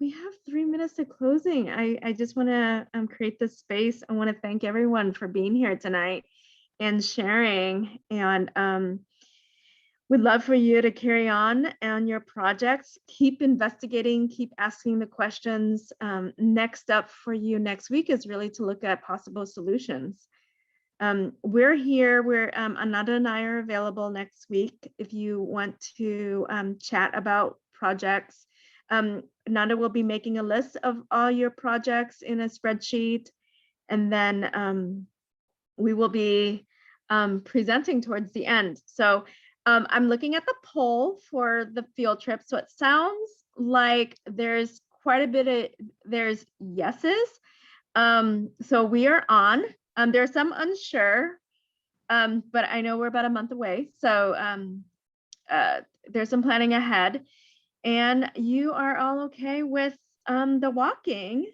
We have 3 minutes to closing. I just want to create this space. I want to thank everyone for being here tonight and sharing. And we'd love for you to carry on your projects. Keep investigating, keep asking the questions. Next up for you next week is really to look at possible solutions. We're here. Ananda and I are available next week if you want to chat about projects. Nanda will be making a list of all your projects in a spreadsheet, and then we will be presenting towards the end. So I'm looking at the poll for the field trip. So it sounds like there's quite a bit of, there's yeses. So we are on. There's some unsure, but I know we're about a month away. So there's some planning ahead. And you are all okay with the walking.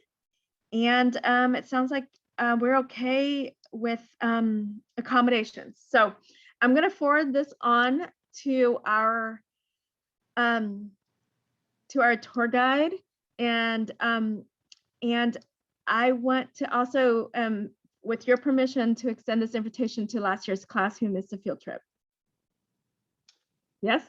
And it sounds like we're okay with accommodations. So I'm going to forward this on to our tour guide, and I want to also, with your permission, to extend this invitation to last year's class who missed the field trip. Yes?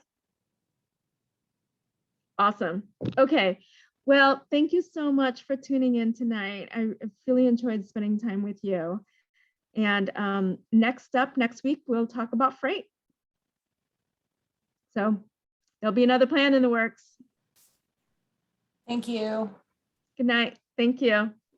Awesome. Okay. Well, thank you so much for tuning in tonight. I really enjoyed spending time with you. And next week, we'll talk about freight. So there'll be another plan in the works. Thank you. Good night. Thank you.